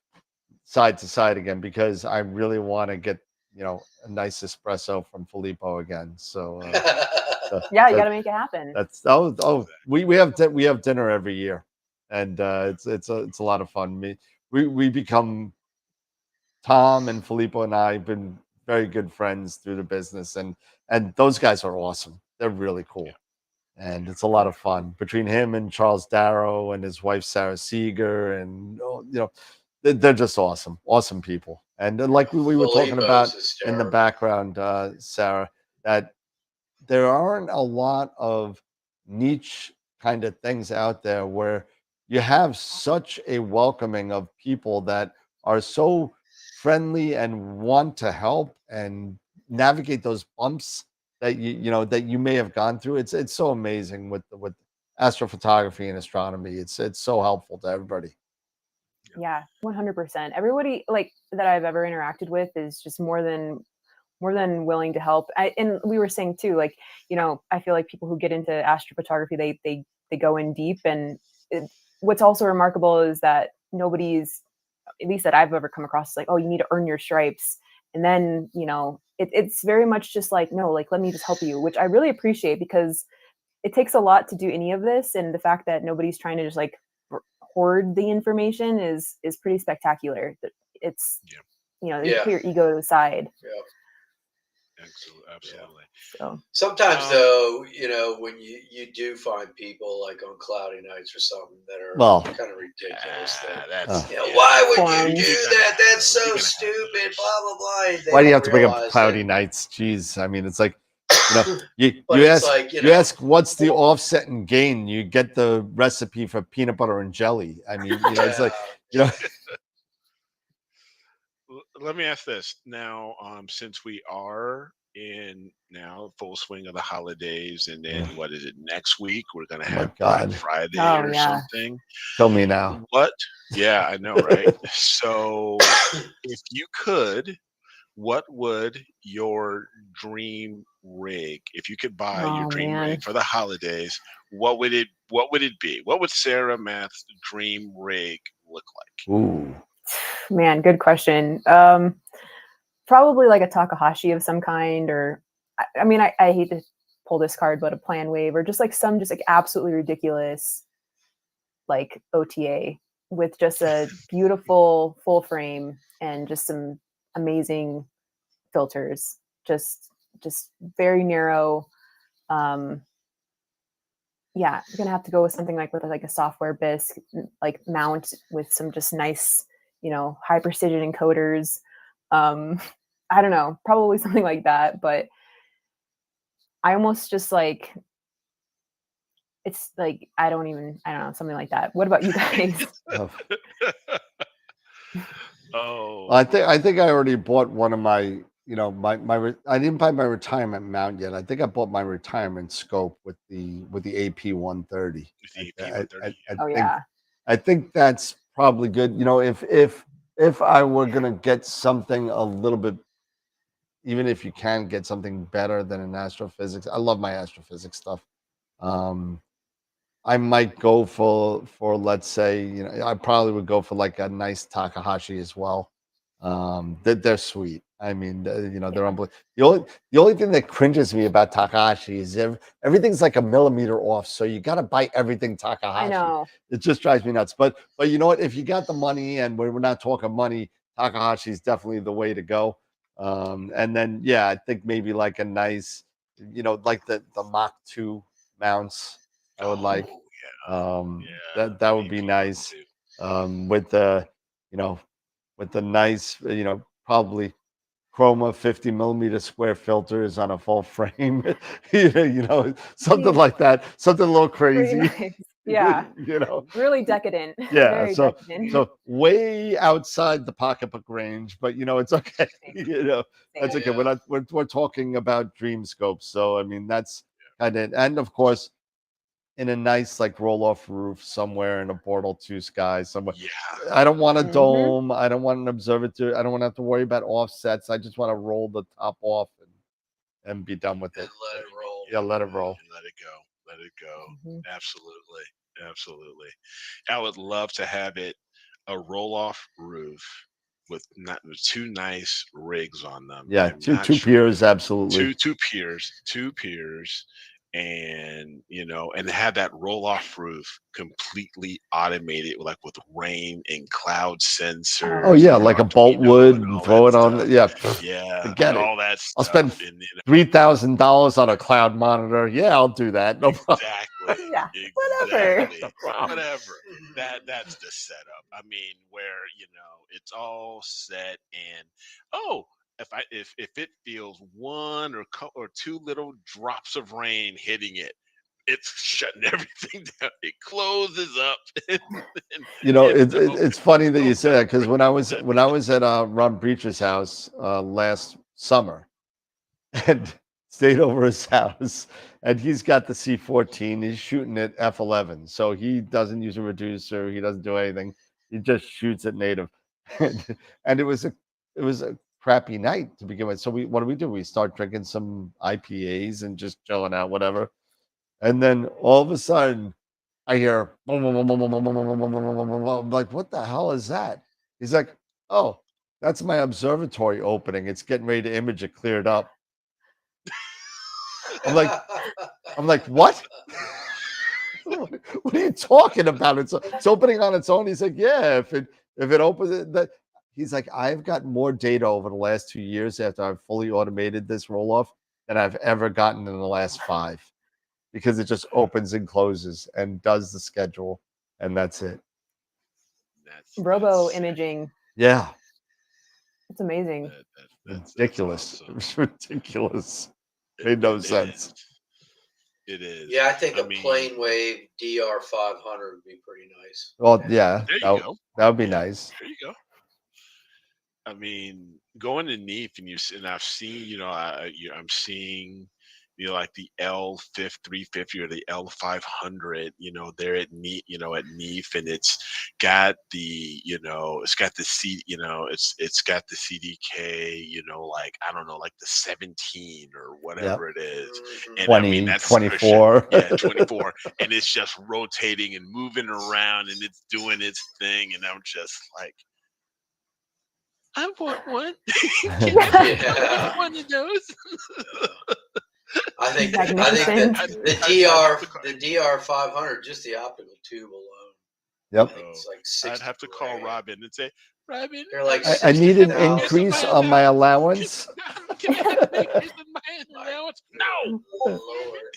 side to side again because I really want to get a nice espresso from Filippo again. So Yeah, you got to make it happen. that's we have dinner every year, and it's a lot of fun. We become Tom and Filippo and I have been very good friends through the business, and those guys are awesome. They're really cool. And it's a lot of fun between him and Charles Darrow and his wife Sarah Seeger, and they're just awesome people. And then, like we were talking about in the background, Sarah, that there aren't a lot of niche kind of things out there where you have such a welcoming of people that are so friendly and want to help and navigate those bumps that you may have gone through. It's so amazing with astrophotography and astronomy. It's so helpful to everybody. Yeah, 100%. Everybody like that I've ever interacted with is just more than willing to help. And we were saying too, like, I feel like people who get into astrophotography, they go in deep. And what's also remarkable is that nobody's, at least that I've ever come across, is like, oh, you need to earn your stripes. And then, it's very much just like, no, like, let me just help you, which I really appreciate because it takes a lot to do any of this. And the fact that nobody's trying to just like hoard the information is pretty spectacular. It's, you put your ego to the side. Yeah. Absolutely. So sometimes though, when you do find people like on cloudy nights or something that are kind of ridiculous. Why would you do that? That's so stupid. Blah blah blah. Why do you have to bring up cloudy nights? Jeez, I mean, it's like you ask what's the offset and gain. You get the recipe for peanut butter and jelly. I mean, it's like Let me ask this now, since we are in now full swing of the holidays, and then what is it next week? We're gonna have Black Friday or something. Tell me now. What? Yeah, I know, right? So, if you could, what would your dream rig? If you could buy your dream rig for the holidays, what would it be? What would Sarah Math's dream rig look like? Ooh. Man, good question. Probably like a Takahashi of some kind, or I mean, I hate to pull this card, but a Plan Wave, or just like absolutely ridiculous like OTA with just a beautiful full frame and just some amazing filters. Just very narrow. yeah, I'm gonna have to go with something like with like a software bisque like mount with some just nice, high precision encoders. I don't know, probably something like that. But I almost just like it's like I don't know, something like that. What about you guys? Oh. Oh, I think I already bought one of my, I didn't buy my retirement mount yet. I think I bought my retirement scope with the AP130. with the I, AP130. Oh think yeah. I think that's probably good. If I were gonna get something a little bit, even if you can get something better than an astrophysics, I love my astrophysics stuff. I might go for let's say, I probably would go for like a nice Takahashi as well. They're sweet. I mean, they're Yeah. unbelievable. The only thing that cringes me about Takahashi is everything's like a millimeter off, so you got to buy everything Takahashi. I know. It just drives me nuts. But you know what? If you got the money, and we're not talking money, Takahashi is definitely the way to go. And then I think maybe like a nice, like the Mach 2 mounts. I would like. That would be nice. With the, with the nice, probably chroma 50 millimeter square filters on a full frame, something like that, something a little Pretty crazy, nice. Yeah. Really decadent. Yeah, Very decadent. so way outside the pocketbook range, but it's okay. That's okay. Yeah. We're talking about dream scopes, so I mean that's kind of, and of course in a nice like roll off roof somewhere in a Portal 2 sky somewhere. Yeah. I don't want a Mhm. dome. I don't want an observatory. I don't want to have to worry about offsets. I just want to roll the top off and be done with it. And let it roll. Yeah, let it roll. Let it go. Let it go. Mhm. Absolutely. Absolutely. I would love to have it a roll off roof with two nice rigs on them. Yeah, I'm two not two sure- piers, absolutely. two piers, and and have that roll off roof completely automated, like with rain and cloud sensors. Oh yeah, and like a Arduino bolt wood and and all throw that it on. stuff. Yeah, Yeah, forget it. all that I'll stuff. spend And, $3,000 on a cloud monitor. Yeah, I'll do that. No problem. exactly. Yeah. Whatever. Exactly. Whatever. That's the setup. I mean, where it's all set, and if it feels one or two little drops of rain hitting it, it's shutting everything down. It closes up. It's funny that you say that, because when I was at Ron Breacher's house last summer and stayed over his house, and he's got the C14. He's shooting at F11, so he doesn't use a reducer. He doesn't do anything. He just shoots at native, and it was a crappy night to begin with. So what do? We start drinking some IPAs and just chilling out, whatever. And then all of a sudden, I hear boom, boom, boom, boom, boom, boom, boom, boom, boom, boom, boom, boom, boom. I'm like, what the hell is that? He's like, oh, that's my observatory opening. It's getting ready to image it cleared up. I'm like, what? What are you talking about? It's opening on its own. He's like, yeah, if it opens it, that he's like, I've got more data over the last 2 years after I've fully automated this roll off than I've ever gotten in the last 5, because it just opens and closes and does the schedule, and that's it. Robo imaging. Yeah. It's amazing. That's Ridiculous. awesome. It was ridiculous. Made no sense. It is. Yeah, I think a plane wave DR500 would be pretty nice. Well, yeah. There you go. That would be nice. There you go. I mean, going to NEAF, and I've seen, I'm seeing, like the L350 or the L500, there at NEAF, and it's got the, it's got the it's got the CDK, like, I don't know, like the 17 or whatever it is. And 20, I mean, that's 24. Yeah, 24. And it's just rotating and moving around, and it's doing its thing. And I'm just like, I want one. Yeah. One of those. I think Magnificent. the DR500, just the optical tube alone. Yep. It's like I'd have to call $60,000. Robin and say, Robin, They're like I need an 60,000. increase on my allowance. Can I have an increase in my allowance? No. Lord.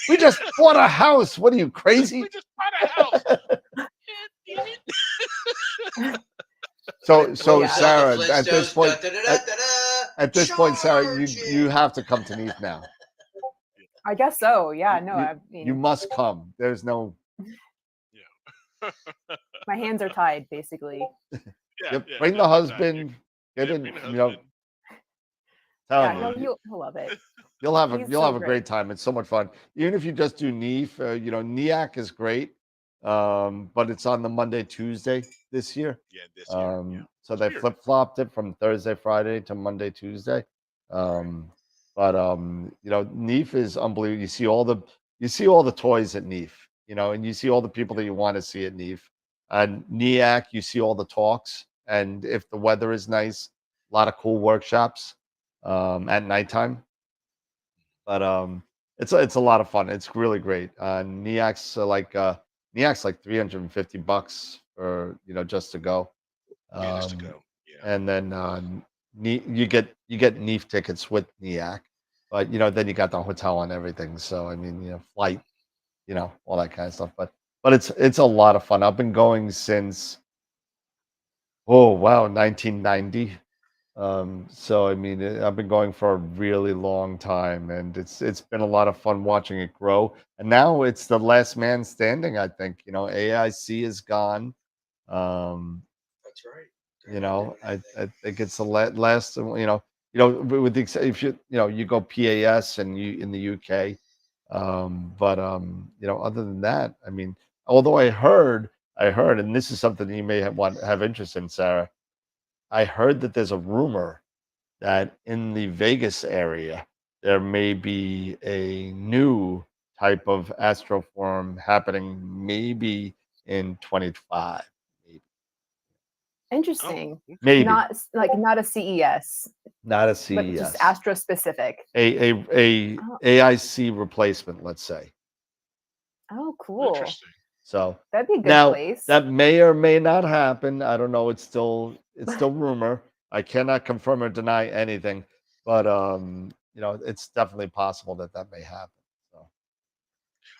We just bought a house. What are you, crazy? We just bought a house. So What was Sarah, that, the at this Flintstones? point, Da-da-da-da-da-da. at this point, Sarah, Charge you it. have to come to Neath now. I guess so. Yeah. No, I You mean, must come. There's no. my hands are tied, basically. Bring the husband. Get in. Bring the You know, husband. telling Yeah, no, you, he'll love it. you'll have He's a so great time. It's so much fun. Even if you just do Neath, NEAC is great, but it's on the Monday Tuesday this year. Yeah, this year. So they Weird. flip flopped it from Thursday Friday to Monday Tuesday. But Neath is unbelievable. You see all the toys at Neath, and you see all the people that you want to see at Neath. And NEAC, you see all the talks, and if the weather is nice, a lot of cool workshops at nighttime. But it's a lot of fun. It's really great. NEAC's like $350 for just to go. Just to go. Yeah. And then you get NEAF tickets with NEAC, but then you got the hotel and everything. So I mean, flight, all that kind of stuff. But it's a lot of fun. I've been going since 1990. So I mean, I've been going for a really long time, and it's been a lot of fun watching it grow. And now it's the last man standing. I think AIC is gone. That's right. I think it's the last. With the if you go PAS and you in the UK, other than that, I mean, although I heard, and this is something you may have interest in, Sarah. I heard that there's a rumor that in the Vegas area there may be a new type of astroform happening, maybe in 25. Interesting. Maybe Not a CES, not a CES, but just Astro specific. a AIC replacement, let's say. Oh, cool. Interesting. So That'd be a good now place. that may or may not happen. I don't know. It's still rumor. I cannot confirm or deny anything, but it's definitely possible that may happen. So.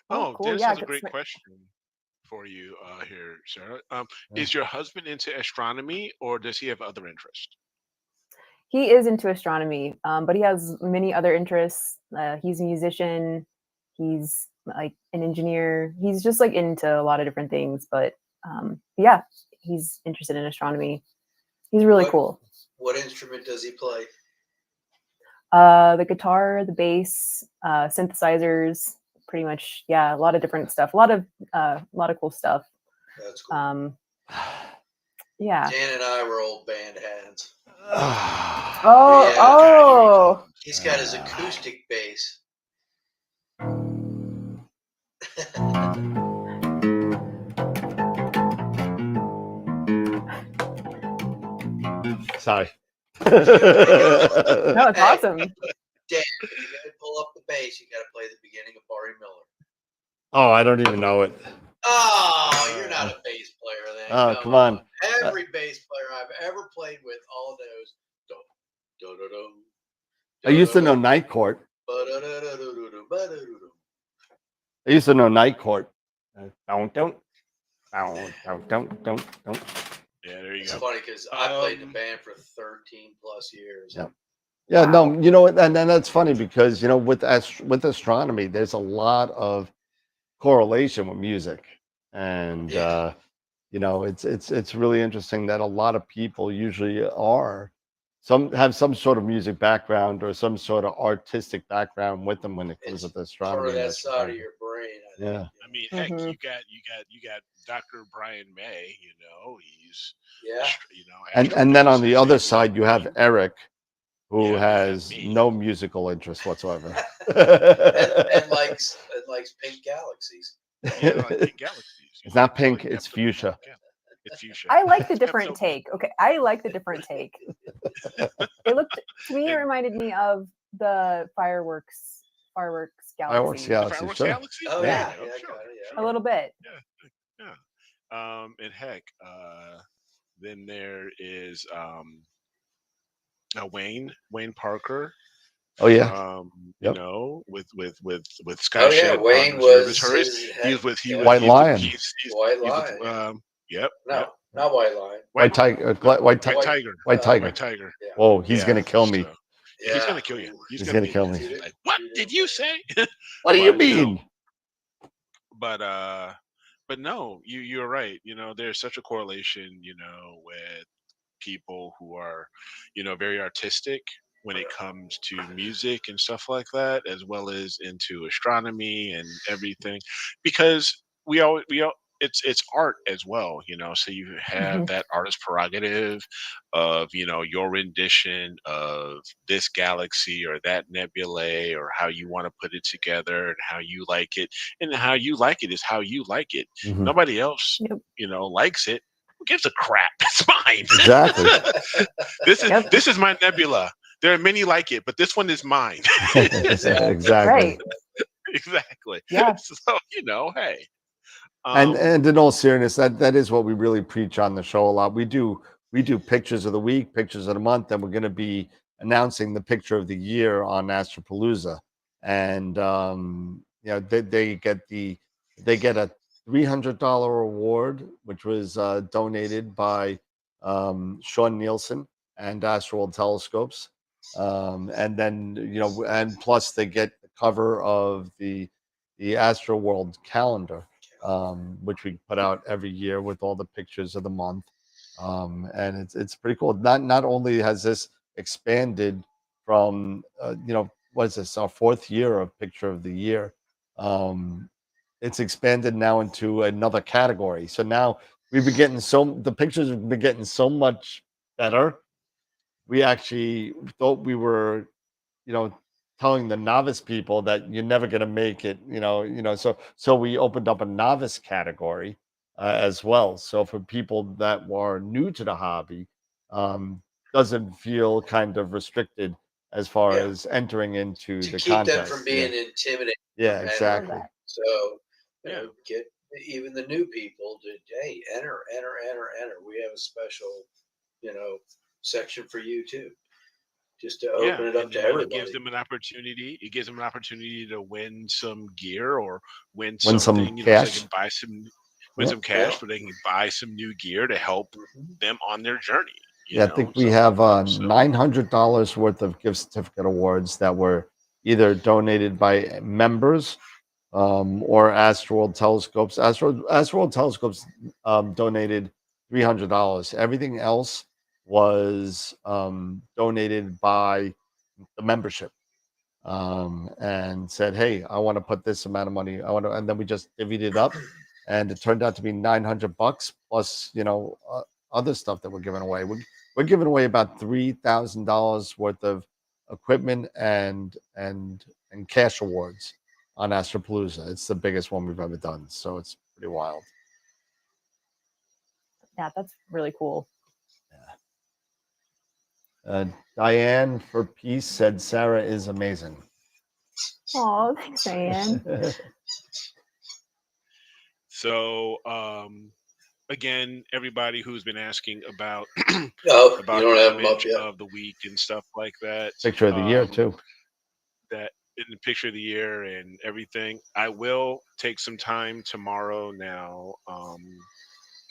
Oh, cool. Dennis Yeah, has a that's great my- question for you here, Sarah. Yeah. Is your husband into astronomy, or does he have other interests? He is into astronomy, but he has many other interests. He's a musician. He's like an engineer. He's just like into a lot of different things. But yeah, he's interested in astronomy. He's really cool. What instrument does he play? The guitar, the bass, synthesizers, pretty much. Yeah, a lot of different stuff. A lot of cool stuff. That's cool. Yeah. Dan and I were old band hands. Oh. He's got his acoustic bass. Sorry. No, it's awesome. Dan, you gotta pull up the bass. You gotta play the beginning of Barry Miller. Oh, I don't even know it. Oh, you're not a bass player then. Oh, come on. Every bass player I've ever played with all knows. I used to know Night Court. I used to know Night Court. Don't. Yeah, there you It's go. funny because I played in the band for 13 plus years. Yeah. Yeah, no, you know what, and that's funny because with astronomy, there's a lot of correlation with music, and it's really interesting that a lot of people usually have some sort of music background or some sort of artistic background with them when it comes to astronomy. Part of and that side of astronomy. your brain. Yeah. I mean, heck, you got Dr. Brian May. He's and then on the other side you have Eric, who Yeah, has no musical interest whatsoever. and likes pink galaxies. Yeah, like pink galaxies. It's not pink, it's fuchsia. It's fuchsia. I like the different take. Okay, I like the different take. It looked to me. It reminded me of the fireworks galaxy. Fireworks galaxy, Fireworks sure. galaxy? Oh Yeah. yeah, Sure. A little bit. Yeah. And heck, Then there is Wayne Parker. Oh yeah. You Yep. know, with Scott Oh yeah, Shed on Wayne Reserve was is hers. his He was with White Lion. White he's with Lion. Yeah. yep. No, not White Lion. White Tiger. White Tiger. White Tiger. White Tiger. Yeah. Whoa, he's Yeah, gonna kill me. so- He's gonna kill you. Ooh. He's, He's gonna, gonna kill me. he's like, what did you say? What do you But, no. mean? But no, you're right. You know, there's such a correlation, you know, with people who are, you know, very artistic when it comes to music and stuff like that, as well as into astronomy and everything, because we all it's art as well, you know. So you have Mhm. that artist prerogative of, you know, your rendition of this galaxy or that nebulae, or how you want to put it together and how you like it, and how you like it is how you like it. Mhm. Nobody else, Yep. you know, likes it. Who gives a crap? It's mine. Exactly. Yep. This is my nebula. There are many like it, but this one is mine. Exactly. Right. Exactly. Yeah. So, you know, hey. And in all seriousness, that is what we really preach on the show a lot. We do pictures of the week, pictures of the month, and we're going to be announcing the picture of the year on Astropalooza. And you know, they get a $300 award, which was donated by Sean Nielsen and AstroWorld Telescopes. And then, you know, and plus they get the cover of the AstroWorld calendar, which we put out every year with all the pictures of the month. And it's pretty cool. Not only has this expanded from you know, what is this, our fourth year of picture of the year, it's expanded now into another category. So now we've been getting the pictures have been getting so much better. We actually thought we were, you know, telling the novice people that you're never going to make it, so we opened up a novice category as well. So for people that were new to the hobby, doesn't feel kind of restricted as far Yeah. as entering into To the keep them contest. from being intimidated. Yeah, from exactly. entering. So Yeah. get even the new people to enter. We have a special, you know, section for you too, just to open it up and to then it everybody. gives them an opportunity. It gives them an opportunity to win some gear or win Win some something. You know, so they cash. can buy some Yep. some cash, Yeah. but they can buy some new gear to help them on their journey. Yeah, I think we have $900 worth of gift certificate awards that were either donated by members or AstroWorld Telescopes. AstroWorld Telescopes donated $300. Everything else was donated by the membership, and said, "Hey, I want to put this amount of money. I want to," and then we just divvied it up, and it turned out to be $900 plus, you know, other stuff that we're giving away. We're giving away about $3,000 worth of equipment and cash awards on Astropalooza. It's the biggest one we've ever done, so it's pretty wild. Yeah, that's really cool. Diane for Peace said Sarah is amazing. Oh, thanks, Diane. So again, everybody who's been asking about No, about you don't the have them up image yet. of the week and stuff like that. Picture of the year too. That in the picture of the year and everything. I will take some time tomorrow now.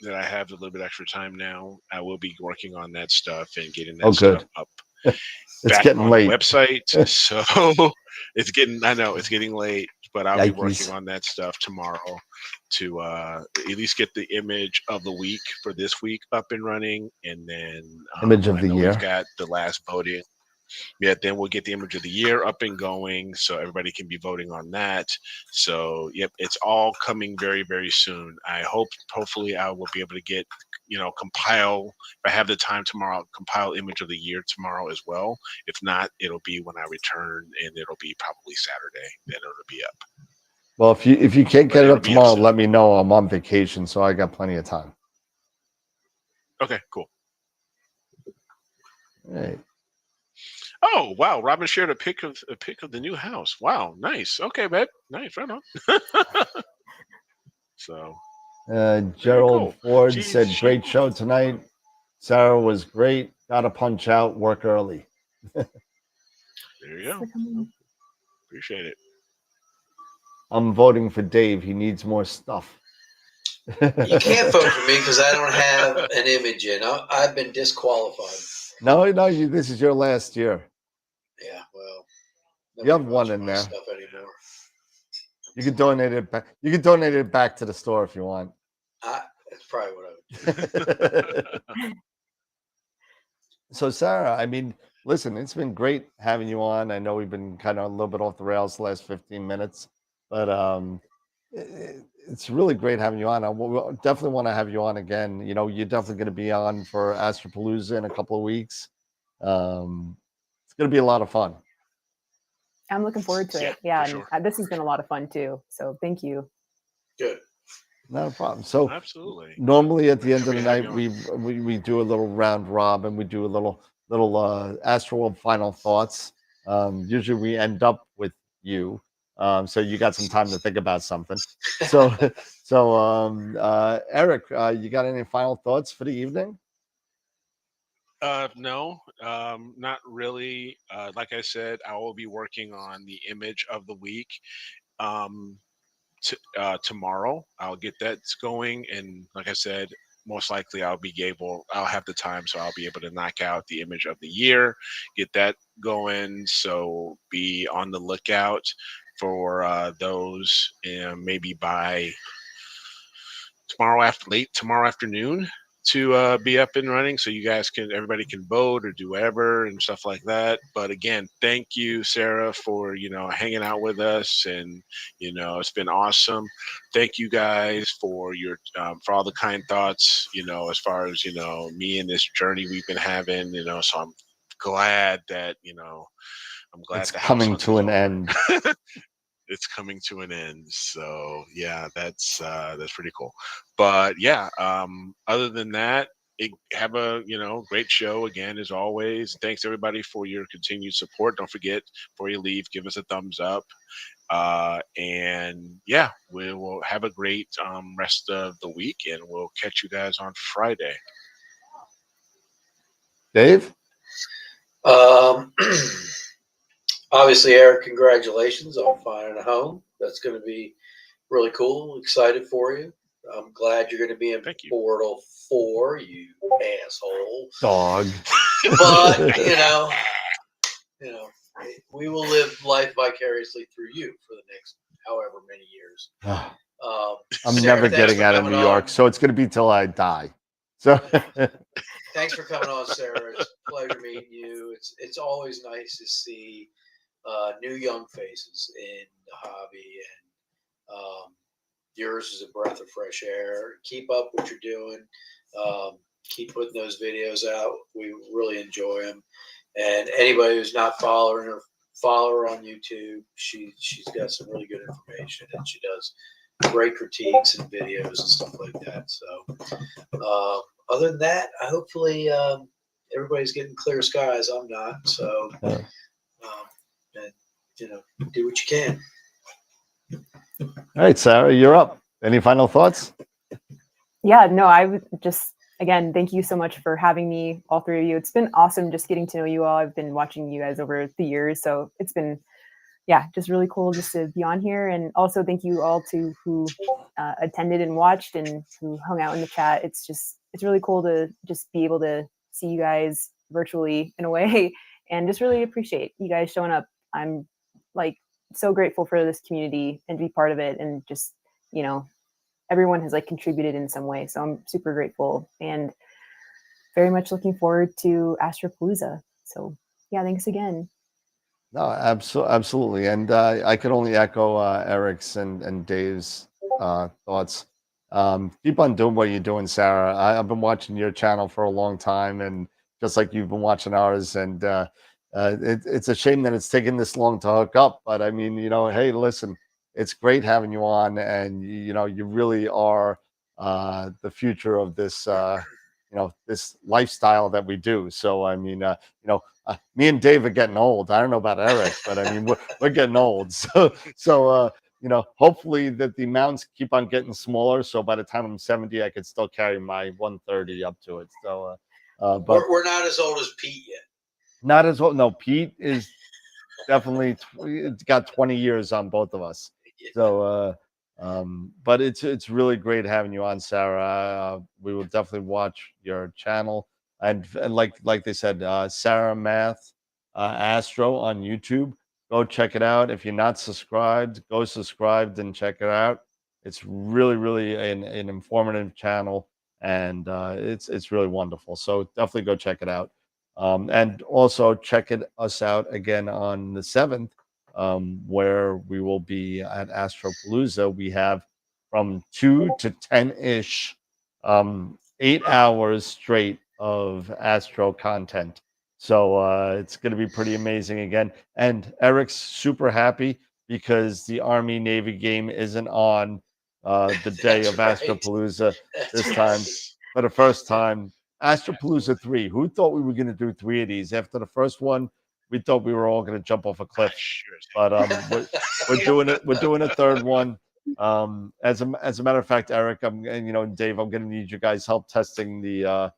That I have a little bit extra time now. I will be working on that stuff and getting that stuff up. It's back getting on late. the website. So I know it's getting late, but I'll be working on that stuff tomorrow to at least get the image of the week for this week up and running. And then Image of the year. We've got the last voting. Yeah, then we'll get the image of the year up and going, so everybody can be voting on that. So, yep, it's all coming very, very soon. Hopefully, I will be able to get, compile. If I have the time tomorrow, I'll compile image of the year tomorrow as well. If not, it'll be when I return, and it'll be probably Saturday. Then it'll be up. Well, if you can't get it up tomorrow, let me know. I'm on vacation, so I got plenty of time. Okay, cool. All right. Oh wow! Robin shared a pic of the new house. Wow, nice. Okay, babe, nice, right on. So, Gerald Ford said, "Great show tonight. Sarah was great. Got to punch out, work early. There you go. Appreciate it. I'm voting for Dave. He needs more stuff. You can't vote for me because I don't have an image in. I've been disqualified. No, this is your last year. Yeah, well, You have one in there. Stuff anymore. You can donate it back. You can donate it back to the store if you want. That's probably what I would do. So, Sarah, I mean, listen, it's been great having you on. I know we've been kind of a little bit off the rails the last 15 minutes, but it's really great having you on. We'll definitely want to have you on again. You know, you're definitely going to be on for Astropalooza in a couple of weeks. It's going to be a lot of fun. I'm looking forward to it. Yeah, and sure. this has been a lot of fun too. So thank you. Good. Not a problem. So absolutely. Normally at the end of the night, we do a little round robin. We do a little AstroWorld final thoughts. Usually we end up with you, so you got some time to think about something. So Eric, you got any final thoughts for the evening? No, not really. Like I said, I will be working on the image of the week. Tomorrow I'll get that going, and like I said, most likely I'll have the time, so I'll be able to knock out the image of the year, get that going. So be on the lookout for those, maybe by late tomorrow afternoon, to be up and running, so everybody can vote or do whatever and stuff like that. But again, thank you, Sarah, for hanging out with us, and it's been awesome. Thank you guys for your for all the kind thoughts, as far as me and this journey we've been having. So I'm glad that I'm glad it's the coming to an end. It's coming to an end. So yeah, that's pretty cool. But yeah, other than that, have a great show again as always. Thanks everybody for your continued support. Don't forget, before you leave, give us a thumbs up. And yeah, we will have a great rest of the week, and we'll catch you guys on Friday. Dave? Obviously, Eric, congratulations on finding a home. That's going to be really cool. Excited for you. I'm glad you're going to be in Portal 4, you asshole. Dog. But, we will live life vicariously through you for the next however many years. I'm Sarah, never getting out of New York, so it's going to be till I die. So thanks for coming on, Sarah. It's a pleasure meeting you. It's always nice to see new young faces in the hobby, and yours is a breath of fresh air. Keep up what you're doing. Keep putting those videos out. We really enjoy them. And anybody who's not following her, follow her on YouTube. She's got some really good information, and she does great critiques and videos and stuff like that. So other than that, hopefully everybody's getting clear skies. I'm not. So and do what you can. All right, Sarah, you're up. Any final thoughts? Yeah, no, I would just, again, thank you so much for having me, all three of you. It's been awesome just getting to know you all. I've been watching you guys over the years, so it's been, just really cool just to be on here. And also thank you all who attended and watched and who hung out in the chat. It's really cool to just be able to see you guys virtually in a way, and just really appreciate you guys showing up. I'm so grateful for this community and to be part of it, and just everyone has contributed in some way, so I'm super grateful and very much looking forward to Astropalooza. So yeah, thanks again. No, absolutely, and I could only echo Eric's and Dave's thoughts. Keep on doing what you're doing, Sarah. I've been watching your channel for a long time, and just like you've been watching ours, and it's a shame that it's taken this long to hook up. But I mean, hey, listen, it's great having you on, and you really are the future of this this lifestyle that we do. So I mean, me and Dave are getting old. I don't know about Eric, but I mean, we're getting old. So hopefully that the mounts keep on getting smaller, so by the time I'm 70 I could still carry my 130 up to it. So But we're not as old as Pete yet. not as old. No, Pete is definitely it's got 20 years on both of us. So, but it's really great having you on, Sarah. We will definitely watch your channel, and like they said, Sarah Math Astro on YouTube. Go check it out. If you're not subscribed, go subscribe and check it out. It's really an informative channel, and it's really wonderful. So definitely go check it out. And also check us out again on the 7th, where we will be at Astropalooza. We have from 2 to 10-ish, 8 hours straight of Astro content. So it's going to be pretty amazing again. And Eric's super happy because the Army Navy game isn't on the day of right. Astropalooza this That's time. right. For the first time, Astropalooza 3. Who thought we were going to do 3 of these? After the first one, we thought we were all going to jump off a cliff. Sure. But we're doing it. We're doing a third one. As a matter of fact, Eric, and Dave, I'm going to need you guys' help testing the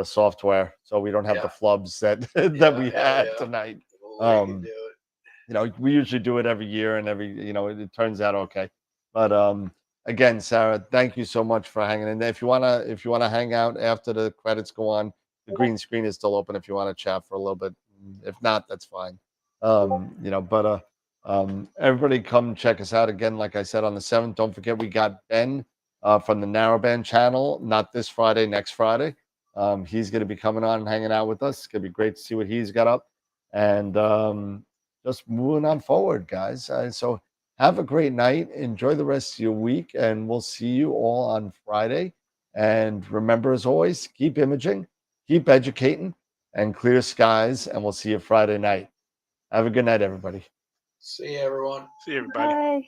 software, so we don't have the flubs that we had tonight. We'll do it. We usually do it every year, and it turns out okay. But again, Sarah, thank you so much for hanging in there. If you wanna hang out after the credits go on, the green screen is still open if you want to chat for a little bit. If not, that's fine. Everybody come check us out again. Like I said, on the 7th, don't forget we got Ben from the Narrowband channel, not this Friday, next Friday. He's going to be coming on and hanging out with us. It's going to be great to see what he's got up. And just moving on forward, guys. So have a great night. Enjoy the rest of your week. And we'll see you all on Friday. And remember, as always, keep imaging, keep educating, and clear skies. And we'll see you Friday night. Have a good night, everybody. See you, everyone. See you, everybody. Bye.